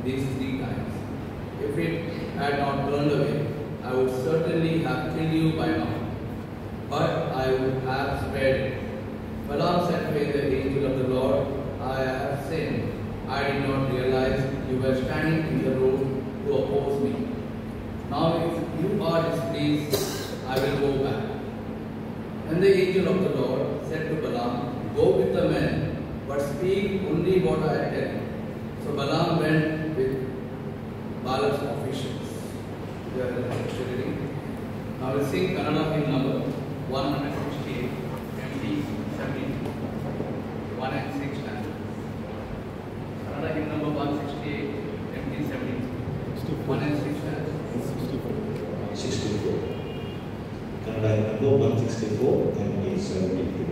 these 3 times. If it had not turned away, I would certainly have killed you by now, but I would have spared it. Balaam said to the angel of the Lord, I have sinned. I did not realize you were standing in the road to oppose me. Now if you are displeased, I will go back. Then the angel of the Lord said to Balaam, go with the men, but speak only what I tell you. So Balaam went with Balak's officials. We are reading. Now we'll sing Kannada hymn number 168, MD 17, 1 and 6 stanzas. Kannada hymn number 168, MD 17, 1 and 6 stanzas. 64. Kannada hymn number 164, MD 72.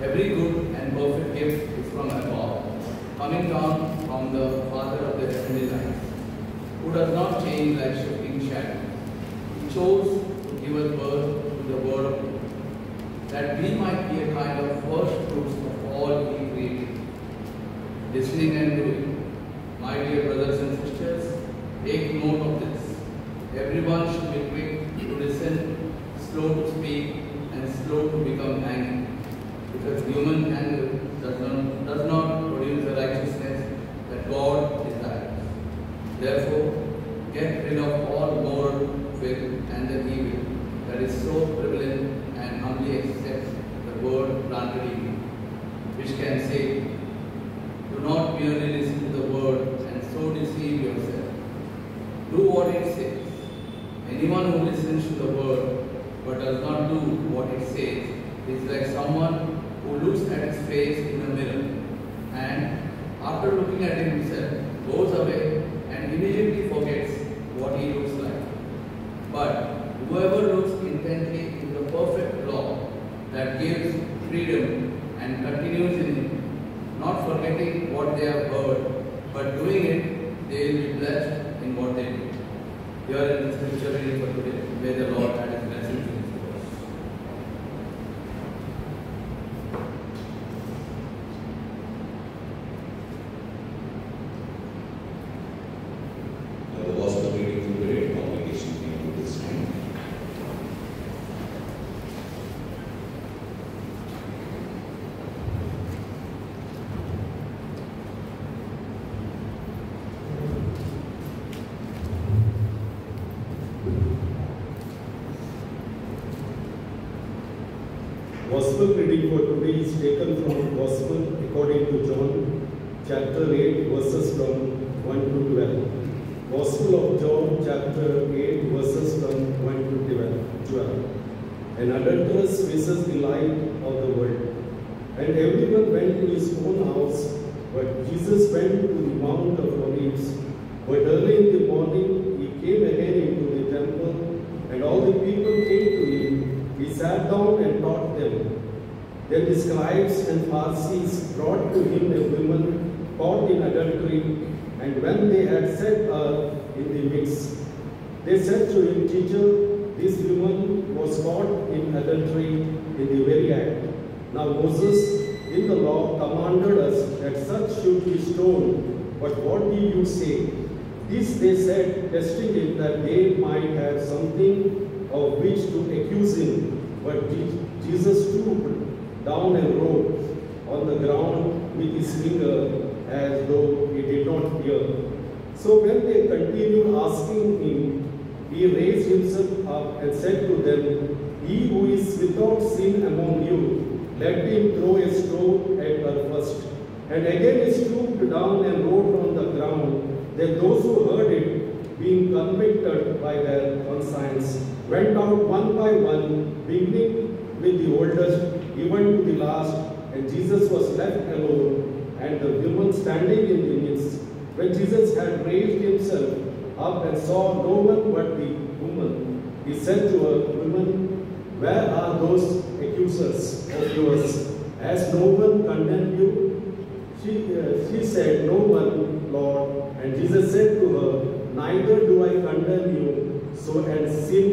Every good and perfect gift is from above, coming down from the Father of the heavenly lights, who does not change like shifting shadows. He chose to give us birth to the word of God, that we might be a kind of first fruits of all He created. Listening and doing, my dear brothers and sisters, take note of this. Everyone should be quick to listen, slow to speak, and slow to become angry, because human anger does not produce the righteousness that God desires. Therefore, get rid of all moral filth and the evil that is so prevalent, and humbly accept the word planted in you, which can say, do not merely listen to the word and so deceive yourself. Do what it says. Anyone who listens to the word but does not do what it says is like someone who looks at his face in a mirror and, after looking at himself, goes away and immediately forgets what he looks like. But whoever looks intently into the perfect law that gives freedom and continues in it, not forgetting what they have heard, but doing it, they will be blessed in what they do. Here in the scripture reading for today, may the Lord add His blessing to His word. Gospel reading for today is taken from Gospel according to John, chapter 8, verses from 1 to 12. Gospel of John, chapter 8, verses from 1 to 12. An adulterous faces the light of the world, and everyone went to his own house, but Jesus went to the Mount of Olives. But early in the morning, he came again into the temple, and all the people came to him. He sat down and taught them. Then the scribes and Pharisees brought to him a woman caught in adultery, and when they had set her in the midst, they said to him, "Teacher, this woman was caught in adultery in the very act. Now Moses in the law commanded us that such should be stoned, but what do you say?" This they said, testing him that they might have something of which to accuse him. But Jesus stooped down and wrote on the ground with his finger as though he did not hear. So when they continued asking him, he raised himself up and said to them, "He who is without sin among you, let him throw a stone at her first." And again he stooped down and wrote on the ground. Then those who heard it, being convicted by their conscience, went out one by one, beginning with the oldest, even to the last, and Jesus was left alone, and the woman standing in the midst. When Jesus had raised himself up and saw no one but the woman, he said to her, "Woman, where are those accusers of yours? Has no one condemned you?" She said, "No one, Lord." And Jesus said to her, "Neither do I condemn you, so and sin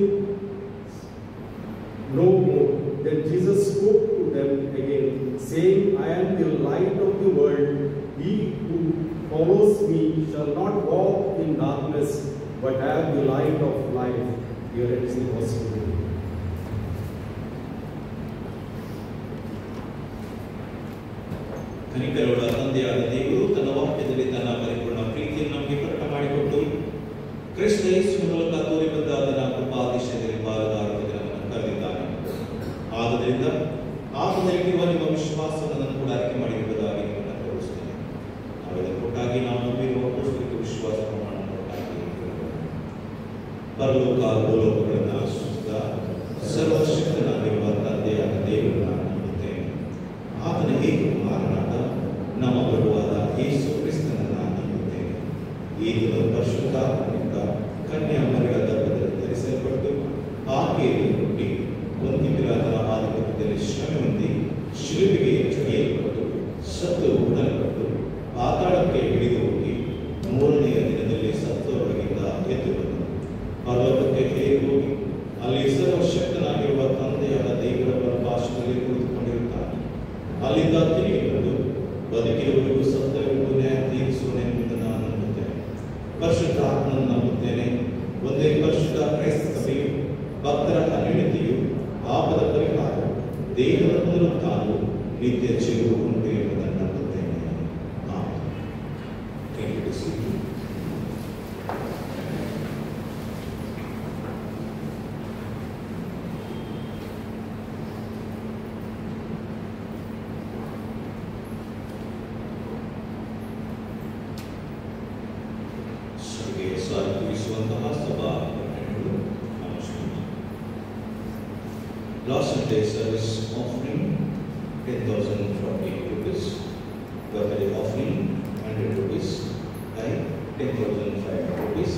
no more." Then Jesus spoke to them again, saying, "I am the light of the world. He who follows me shall not walk in darkness, but have the light of life." Here it is the gospel. ಕನಿಕರವಾದ ತಂದೆಯಾದ ದೇವರು ತನ್ನ ವಾಕ್ಯದಲ್ಲಿ ತನ್ನ ಪರಿಪೂರ್ಣ ಪ್ರೀತಿಯನ್ನು ನಮಗೆ ಪ್ರಕಟ ಮಾಡಿಕೊಟ್ಟು ಕ್ರಿಸ್ತ ಯೇಸುವಿನ ಮೂಲಕ ತೋರಿಬಂದಾದ ಕೃಪಾತಿಶಯದಲ್ಲಿ ಪಾಲುದಾರರಾಗಿ ನಮ್ಮನ್ನು ಕರೆದಿದ್ದಾನೆ. ಆದ್ದರಿಂದ ಆತನಲ್ಲಿರುವ ನಿಮ್ಮ ವಿಶ್ವಾಸವನ್ನು ಕೂಡ ಆಯ್ಕೆ ಮಾಡಿರುವುದಾಗಿ ನಿಮ್ಮನ್ನು ತೋರಿಸುತ್ತೇನೆ. ನಾವು ಇದನ್ನು ಕೊಟ್ಟಾಗಿ ನಾವು ನಂಬಿರುವ ಅಪೊಸ್ತಲಿಕ ವಿಶ್ವಾಸ ಪ್ರಮಾಣ ಕೊಟ್ಟಾಗಿ ಪರಲೋಕ ಭೂಲೋಕಗಳನ್ನು ಸೃಷ್ಟಿಸಿದ ಸರ್ವಶಕ್ತನಾಗಿರುವ ತಂದೆಯಾದ ದೇವರನ್ನು ನಂಬುತ್ತೇನೆ. ಆತನ ಏಕಕುಮಾರನಾದ ನಮ್ಮ ಪ್ರಭುವಾದ ಯೇಸು ಕ್ರಿಸ್ತನನ್ನು ನಂಬುತ್ತೇನೆ. ಈತನು ಪರಿಶುದ್ಧಾತ್ಮನಿಂದ ಕನ್ಯಾ ಮರಿಯ ಗರ್ಭದಲ್ಲಿ ಧರಿಸಲ್ಪಟ್ಟು ಆಕೆಯಲ್ಲಿ ಹುಟ್ಟಿ ಪೊಂತ್ಯ ಪಿಲಾತನ ಆಧಿಪತ್ಯದಲ್ಲಿ ಶ್ರಮೆ ಹೊಂದಿ ಶಿಲುಬೆಗೆ ಚುರಿಯಲ್ಪಟ್ಟು ಸತ್ತು ಹೂಣಲ್ಪಟ್ಟು ಪಾತಾಳಕ್ಕೆ ಹಿಡಿದು ಹೋಗಿ ಮೂರನೆಯ ದಿನದಲ್ಲಿ ಸತ್ತವರೊಳಗಿಂದ ಎದ್ದು ಬಂದನು. ಪರಲೋಕಕ್ಕೆ ಏರಿ ಹೋಗಿ ಅಲ್ಲಿ ಸರ್ವಶಕ್ತನಾಗಿರುವ ತಂದೆಯಾದ ದೇವರ ಬಲಪಾರ್ಶ್ವದಲ್ಲಿ ಕುಳಿತುಕೊಂಡಿರುತ್ತಾನೆ. ಅಲ್ಲಿಂದ ತಿರುಗಿ ಬಂದು ಬದುಕಿರುವವರಿಗೂ ಸತ್ತವರಿಗೂ ನ್ಯಾಯ ತೀರಿಸುವನೆಂದು ನಾನು ನಂಬುತ್ತೇನೆ. ಪರಿಶುದ್ಧ ಆತ್ಮನನ್ನು ನಂಬುತ್ತೇನೆ. ಒಂದೇ ಪರಿಶುದ್ಧ ಕ್ರೈಸ್ತ ಸಭೆಯು, ಭಕ್ತರ ಅನ್ಯೋನ್ಯತೆಯು, ಪಾಪದ ಪರಿಹಾರ, ದೇಹದ ಪುನರುತ್ಥಾನವು, ನಿತ್ಯ ಜೀವವು ಉಂಟು ಎಂಬುದನ್ನು ನಂಬುತ್ತೇನೆ. Amen. Last Sunday service offering 10,040 rupees, birthday offering 100 rupees, and 10,500 rupees.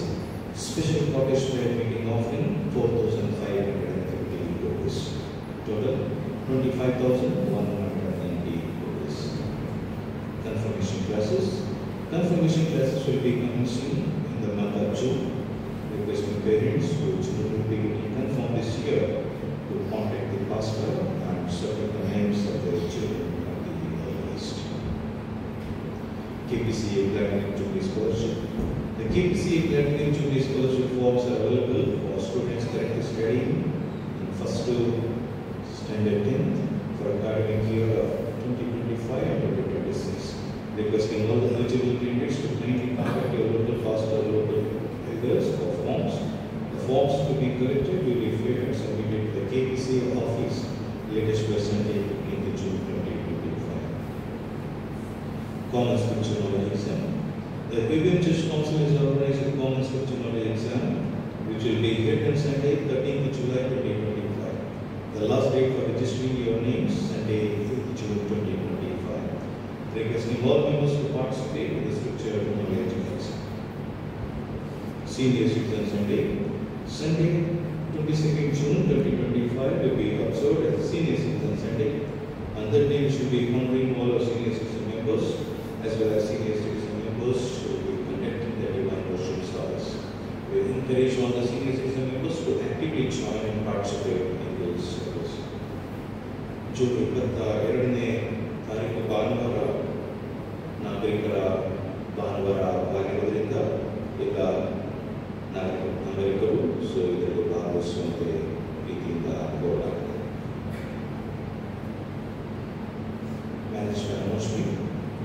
Special cottage prayer meeting offering 4,550 rupees. Total 25,190 rupees. Confirmation classes. Confirmation classes will be commencing in the month of June. Requesting parents who children will be getting confirmed this year to contact the pastor and submit the names of their children at the earliest. KPCA Platinum Jubilee Scholarship. The KPCA Platinum Jubilee Scholarship forms are available for students currently studying in first to standard 10th for academic year of 2025 and 2026. Requesting all the eligible candidates to kindly contact your local pastor, local elders for forms. The forms to be corrected will be filled and submitted to the KPCA office latest by Sunday The Vivian Church Council is organizing common scripture knowledge exam, which will be held on Sunday, 13th July 2025. The last date for registering your names, Sunday, 5th June 2025. Requesting all members to participate in the scripture knowledge exam. Senior Citizen Sunday, Sunday, 22nd June 2025 will be observed as Senior Citizen Sunday. On that day, we should be honoring all our senior citizen members as well as senior citizen members who will be conducting the divine worship service. We encourage all the senior citizen members to actively join and participate in this service. June 22ನೇ ತಾರೀಕು ಭಾನುವಾರ ನಾಗರಿಕರ ಭಾನುವಾರ ಆಗಿರುವುದರಿಂದ ಎಲ್ಲ ನಾಗರಿಕರು ಇದರಲ್ಲಿ ಭಾಗವಹಿಸುವಂತೆ ರೀತಿಯಿಂದ ಕೋರಲಾಗಿದೆ. Management announcement.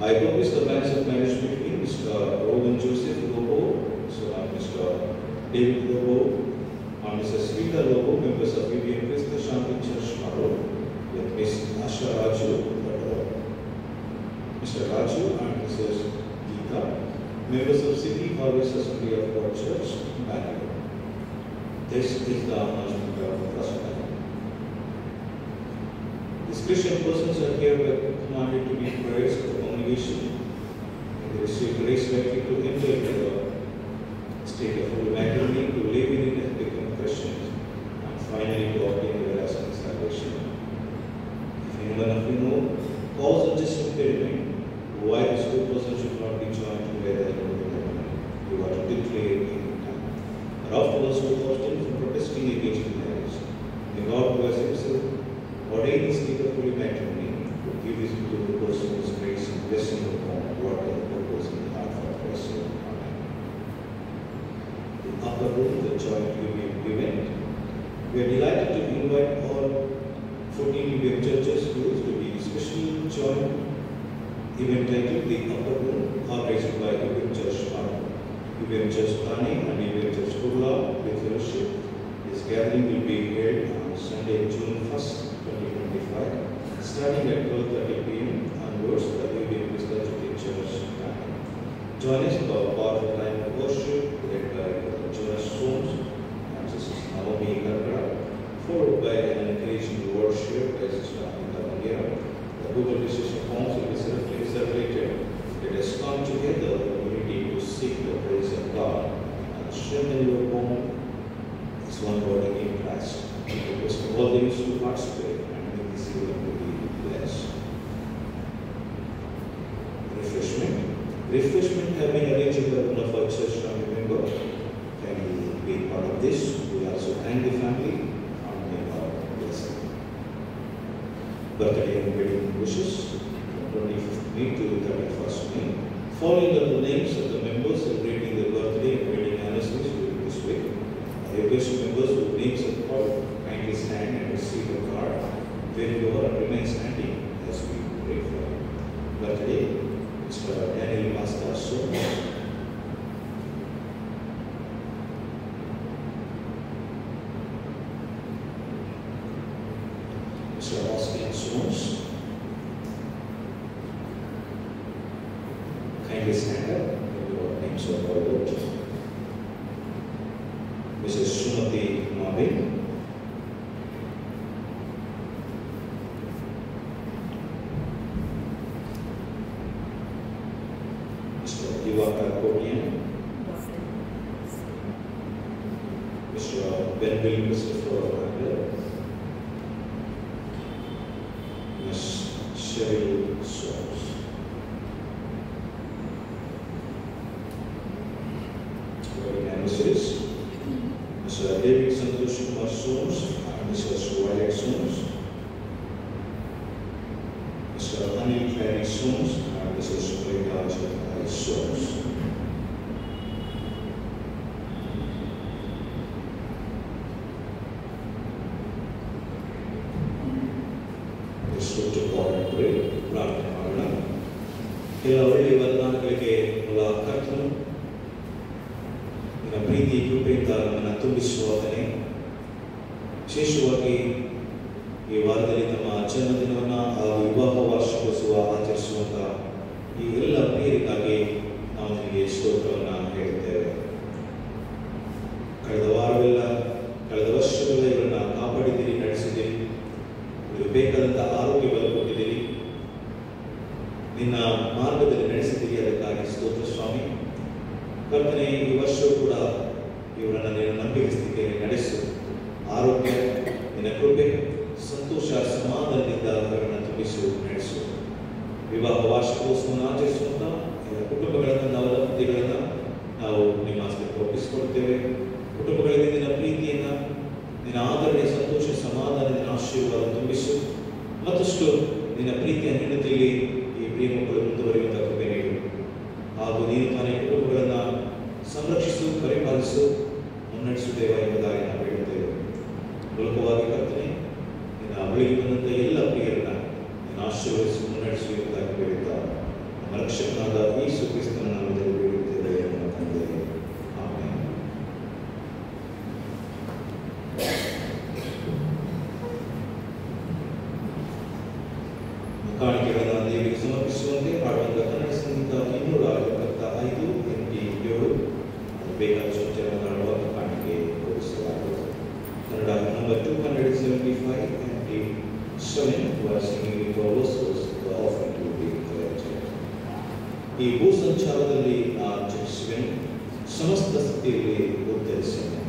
I propose the plans of management team, Mr. Rowan Joseph Lobo, Mr. David Lobo, and Mrs. Rita Lobo, members of Vivian Christ Shanti Church Maro, with Ms. Asha Raju, Mr. Raju and Mrs. Geeta, members of City Harvest Assembly of God Church, Bangalore. This is the announcement of the first time. These Christian persons are here commanded to be prayers of the congregation, and they receive grace likely to enter into the state of full matrimony, to live in it and become Christians, and finally to obtain everlasting salvation. If anyone of you know cause of this impediment, why this two persons should not be joined together in the matrimony, you are to declare in time. And afterwards, to abstain from protesting against marriage. May God who has himself ordained the state of holy matrimony to give his to the person his grace and blessing upon what they purpose in the heart for Christ. Amen. In upper room, the joint UBM event. We are delighted to invite all 14 UBM churches to be special joint event titled The Upper Room, organized by UBM Church Maro, UBM Church Thane and UBM Church Kurla with fellowship. This gathering will be held on Sunday, June 1st, 2025, starting at 12:30 p.m. onwards at the UBM Christ Church. Join us for a powerful time of worship led by Jonas Soames and Sister Naomi Karkara, followed by an encouraging worship by Sister Anita Bangira. The Google decision forms will be circulated. Let us come together in unity to seek the praise of God and strengthen your bond as one body in Christ. Request all things to participate and make this event to be blessed. Refreshment have been arranged by one of our church family members. Can you be part of this? We also thank the family and may God bless them. Birthday and wedding wishes from 25th May to 31st May. Following up the names of the members celebrating their birthday and wedding anniversaries during this week. I request members with names of call kindly stand and receive the card where you are and remain standing as we pray for you. Birthday, Mr. Daniel Master Soames. Mr. Austin Soames. Kindly stand up when your names are called out. Mrs. Sumati Mabin. Mr. Divakar Kotian. Mr. Benville Christopher Wagner. Ms. Cheryl Soames. Wedding anniversaries. Mr. David Santosh Kumar Soames and Mrs. Violet Soames. Mr. Anil Clary Soames and Mrs. Rita Chakai Soames. Let's go to God and pray. ಪ್ರಾರ್ಥನೆ ಮಾಡೋಣ. ಎಲ್ಲ ಒಳ್ಳೆಯ ವರದಾನಗಳಿಗೆ ಮೂಲ ಕರ್ತನು ನಿನ್ನ ಪ್ರೀತಿ ಕೃಪೆಯಿಂದ ನಮ್ಮನ್ನು ತುಂಬಿಸುವಾಗಲೇ ವಿಶೇಷವಾಗಿ ಈ ವಾರದಲ್ಲಿ ನಮ್ಮ ಜನ್ಮದಿನವನ್ನು ಹಾಗೂ ವಿವಾಹ ವಾರ್ಷಿಕೋತ್ಸವ ಆಚರಿಸುವಂಥ ಈ ಎಲ್ಲ ಪ್ರಿಯರಿಗಾಗಿ ನಾವು ನಿಮಗೆ ಸ್ತೋತ್ರವನ್ನು ಹೇಳ್ತೇವೆ. ಕಳೆದ ವಾರವೆಲ್ಲ, ಕಳೆದ ವರ್ಷವೆಲ್ಲ ಇವರನ್ನು ಕಾಪಾಡಿದ್ದೀರಿ, ನಡೆಸಿದ್ದೀರಿ, ಇವರು ಬೇಕಾದಂಥ ಆರೋಗ್ಯವನ್ನು ಕೊಟ್ಟಿದ್ದೀರಿ, ನಿನ್ನ ಮಾರ್ಗದಲ್ಲಿ ನಡೆಸಿದ್ದೀರಿ. ಅದಕ್ಕಾಗಿ ಸ್ತೋತ್ರ ಸ್ವಾಮಿ. ಕರ್ತನೆ, ಈ ವರ್ಷವೂ ಕೂಡ ಇವರನ್ನು ನೀನು ನಂಬಿಕೆಸ್ತಿದ್ದೇನೆ, ನಡೆಸು. ಆರೋಗ್ಯ, ನಿನ್ನ ಕೃಪೆ, ಸಂತೋಷ, ಸಮಾಧಾನದಿಂದ ಅವರನ್ನು ತುಂಬಿಸು, ನಡೆಸು. ವಿವಾಹ ವಾರ್ಷಿಕೋತ್ಸವವನ್ನು ಆಚರಿಸುವಂಥ ಕುಟುಂಬಗಳನ್ನು, ನವದಂಪತಿಗಳನ್ನು ನಾವು ನಿಮ್ಮ ಹಸ್ತಕ್ಕೆ ಒಪ್ಪಿಸಿಕೊಡ್ತೇವೆ. ಕುಟುಂಬಗಳಲ್ಲಿ ನಿನ್ನ ಪ್ರೀತಿಯನ್ನು, ನಿನ್ನ ಆದರಣೆ, ಸಂತೋಷ, ಸಮಾಧಾನ, ನಿನ್ನ ಆಶೀರ್ವಾದ ತುಂಬಿಸು. ಮತ್ತಷ್ಟು ನಿನ್ನ ಪ್ರೀತಿಯ ಹೆಂಡತಿಯಲ್ಲಿ ಈ ಪ್ರಿಯ ಮಕ್ಕಳು ಮುಂದುವರಿಯುವಂಥ ಕೃಪೆ ನೀಡು. ಹಾಗೂ ನೀನು ತಾನೇ ಕುಟುಂಬಗಳನ್ನು ಸಂರಕ್ಷಿಸು, ಪರಿಪಾಲಿಸು, ಮುನ್ನಡೆಸು ದೇವ ಎಂಬುದಾಗಿ ನಾವು ಹೇಳುತ್ತೇವೆ. ಮೂಲಕವಾಗಿ ಕರ್ತನೆ, ನಿನ್ನ ಬಳಿಗೆ ಬಂದಂಥ ಎಲ್ಲ ಪ್ರಿಯರನ್ನ ನಿನ್ನ ಆಶೀರ್ವದಿಸಿ, ಮುನ್ನಡೆಸು ಎಂಬುದಾಗಿ ಹೇಳುತ್ತಾ ನಮ್ಮ ರಕ್ಷಕನಾದ ಯೇಸು ಕ್ರಿಸ್ತನ ನಾಮದಲ್ಲಿ ಬೇಡುತ್ತೇವೆ ನಮ್ಮ ತಂದೆಯೇ. ಆಮೆನ್. ಕಾಣಿಕೆಗಳನ್ನು ದೇವಿಗೆ ಸಮರ್ಪಿಸುವಂತೆ ಹಾಡುವಂಥ ಕನ್ನಡ ಸಂಗೀತ 265 MT 7 ಬೇಕಾದಷ್ಟು ಜನಗಳನ್ನು ಕಾಣಿಕೆ ಕೊಡಿಸಲಾಗುತ್ತದೆ. Kannada number 275 MT 7 who are singing with all verses, the offering will be collected. ಈ ಭೂ ಸಂಚಾರದಲ್ಲಿ ಆ ಜಪಿಸುವೆನು, ಸಮಸ್ತ ಸ್ಥಿತಿಯಲ್ಲಿ ಉತ್ತರಿಸುವೆನು.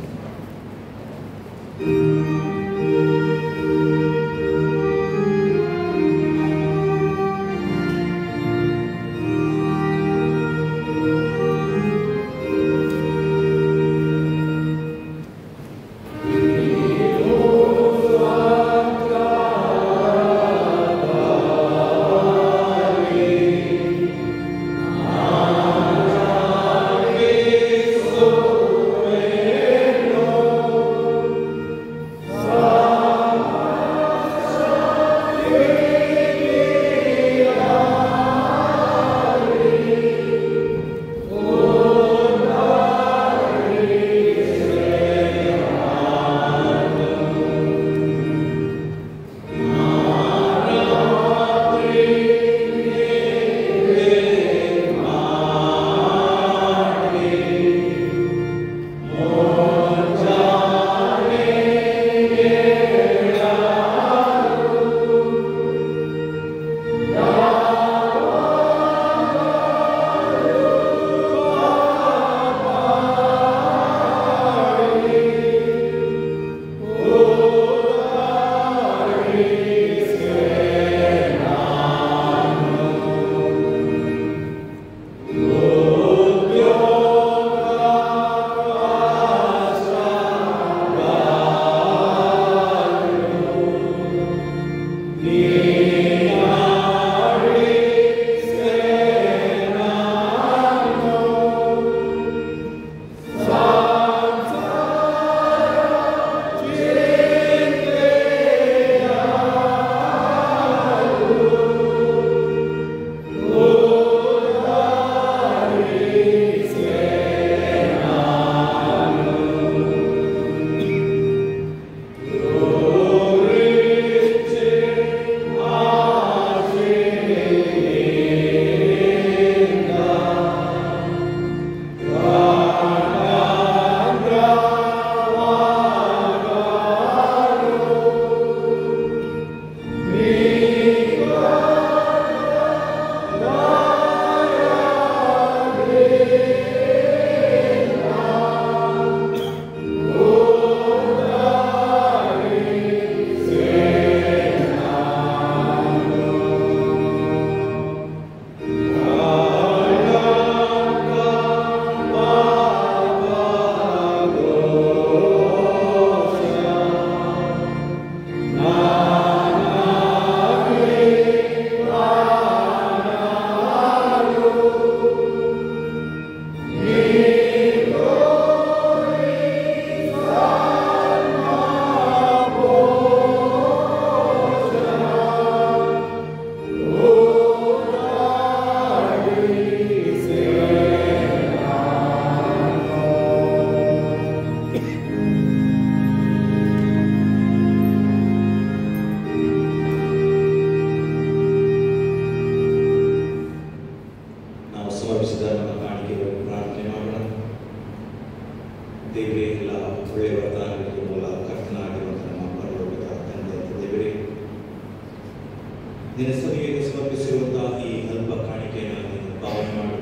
ನಿನ್ನ ಸಭೆಗೆ ಸಮರ್ಪಿಸಿರುವಂತಹ ಈ ಅಲ್ಪ ಕಾಣಿಕೆಯನ್ನು ನೀನು ಪಾವನೆ ಮಾಡು.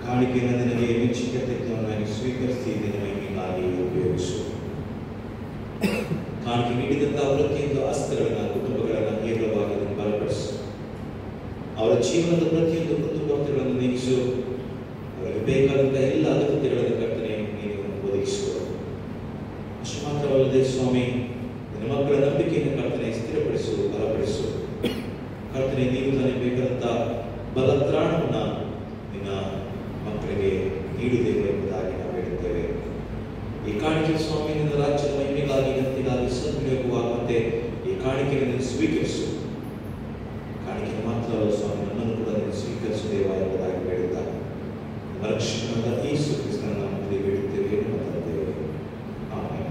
ಕಾಣಿಕೆಯನ್ನು ನಿನಗೆ ಮೆಚ್ಚುಗೆ ತೆಗೆದವನಾಗಿ ಸ್ವೀಕರಿಸಿ ನಿನ್ನ ಮಹಿಮೆಗಾಗಿ ಉಪಯೋಗಿಸು. ಕಾಣಿಕೆ ನೀಡಿದಂತಹ ಪ್ರತಿಯೊಂದು ಆಸ್ತಿಗಳನ್ನು, ಕುಟುಂಬಗಳನ್ನು ಹೇರಳವಾಗಿ ಬಲಪಡಿಸು. ಅವರ ಜೀವನದ ಪ್ರತಿಯೊಂದು ಕುಟುಂಬಗಳನ್ನು ನೀಗಿಸು. ಅವರಿಗೆ ಬೇಕಾದಂತಹ ಎಲ್ಲ ಅಗತ್ಯಗಳನ್ನು ಕರ್ತನೆ ನೀನು ಒದಗಿಸು. ಅಷ್ಟು ಮಾತ್ರವಲ್ಲದೆ ಸ್ವಾಮಿ, ನಿನ್ನ ಮಕ್ಕಳ ನಂಬಿಕೆಯನ್ನು ಕರ್ತನೆ ಸ್ಥಿರಪಡಿಸು, ಬಲಪಡಿಸು. ಕರ್ತನೆ ನೀವು ತಾನೇ ಬೇಕಾದಂಥ ಬಲತ್ರಾಣವನ್ನು ನಿನ್ನ ಮಕ್ಕಳಿಗೆ ನೀಡುತ್ತೇವೆ ಎಂಬುದಾಗಿ ನಾವು ಹೇಳುತ್ತೇವೆ. ಈ ಕಾಣಿಕೆ ಸ್ವಾಮಿ ನಿನ್ನ ರಾಜ್ಯದ ಮಹಿಮೆಗಾಗಿ ಗಂತಿಗಾಗಿ ಸದ್ವಿನಿಯೋಗವಾಗುವಂತೆ ಈ ಕಾಣಿಕೆಯನ್ನು ಸ್ವೀಕರಿಸು. ಕಾಣಿಕೆ ಮಾತ್ರ ಅಲ್ಲ ಸ್ವಾಮಿ, ನನ್ನನ್ನು ಕೂಡ ನೀನು ಸ್ವೀಕರಿಸು ದೇವ ಎಂಬುದಾಗಿ ಹೇಳುತ್ತಾ ನಮ್ಮ ರಕ್ಷಕನಾದ ಯೇಸು ಕ್ರಿಸ್ತನ ನಾಮದಲ್ಲಿ ಬೇಡುತ್ತೇವೆ ಮಾತಾಡ್ತೇವೆ. ಆಮೆನ್.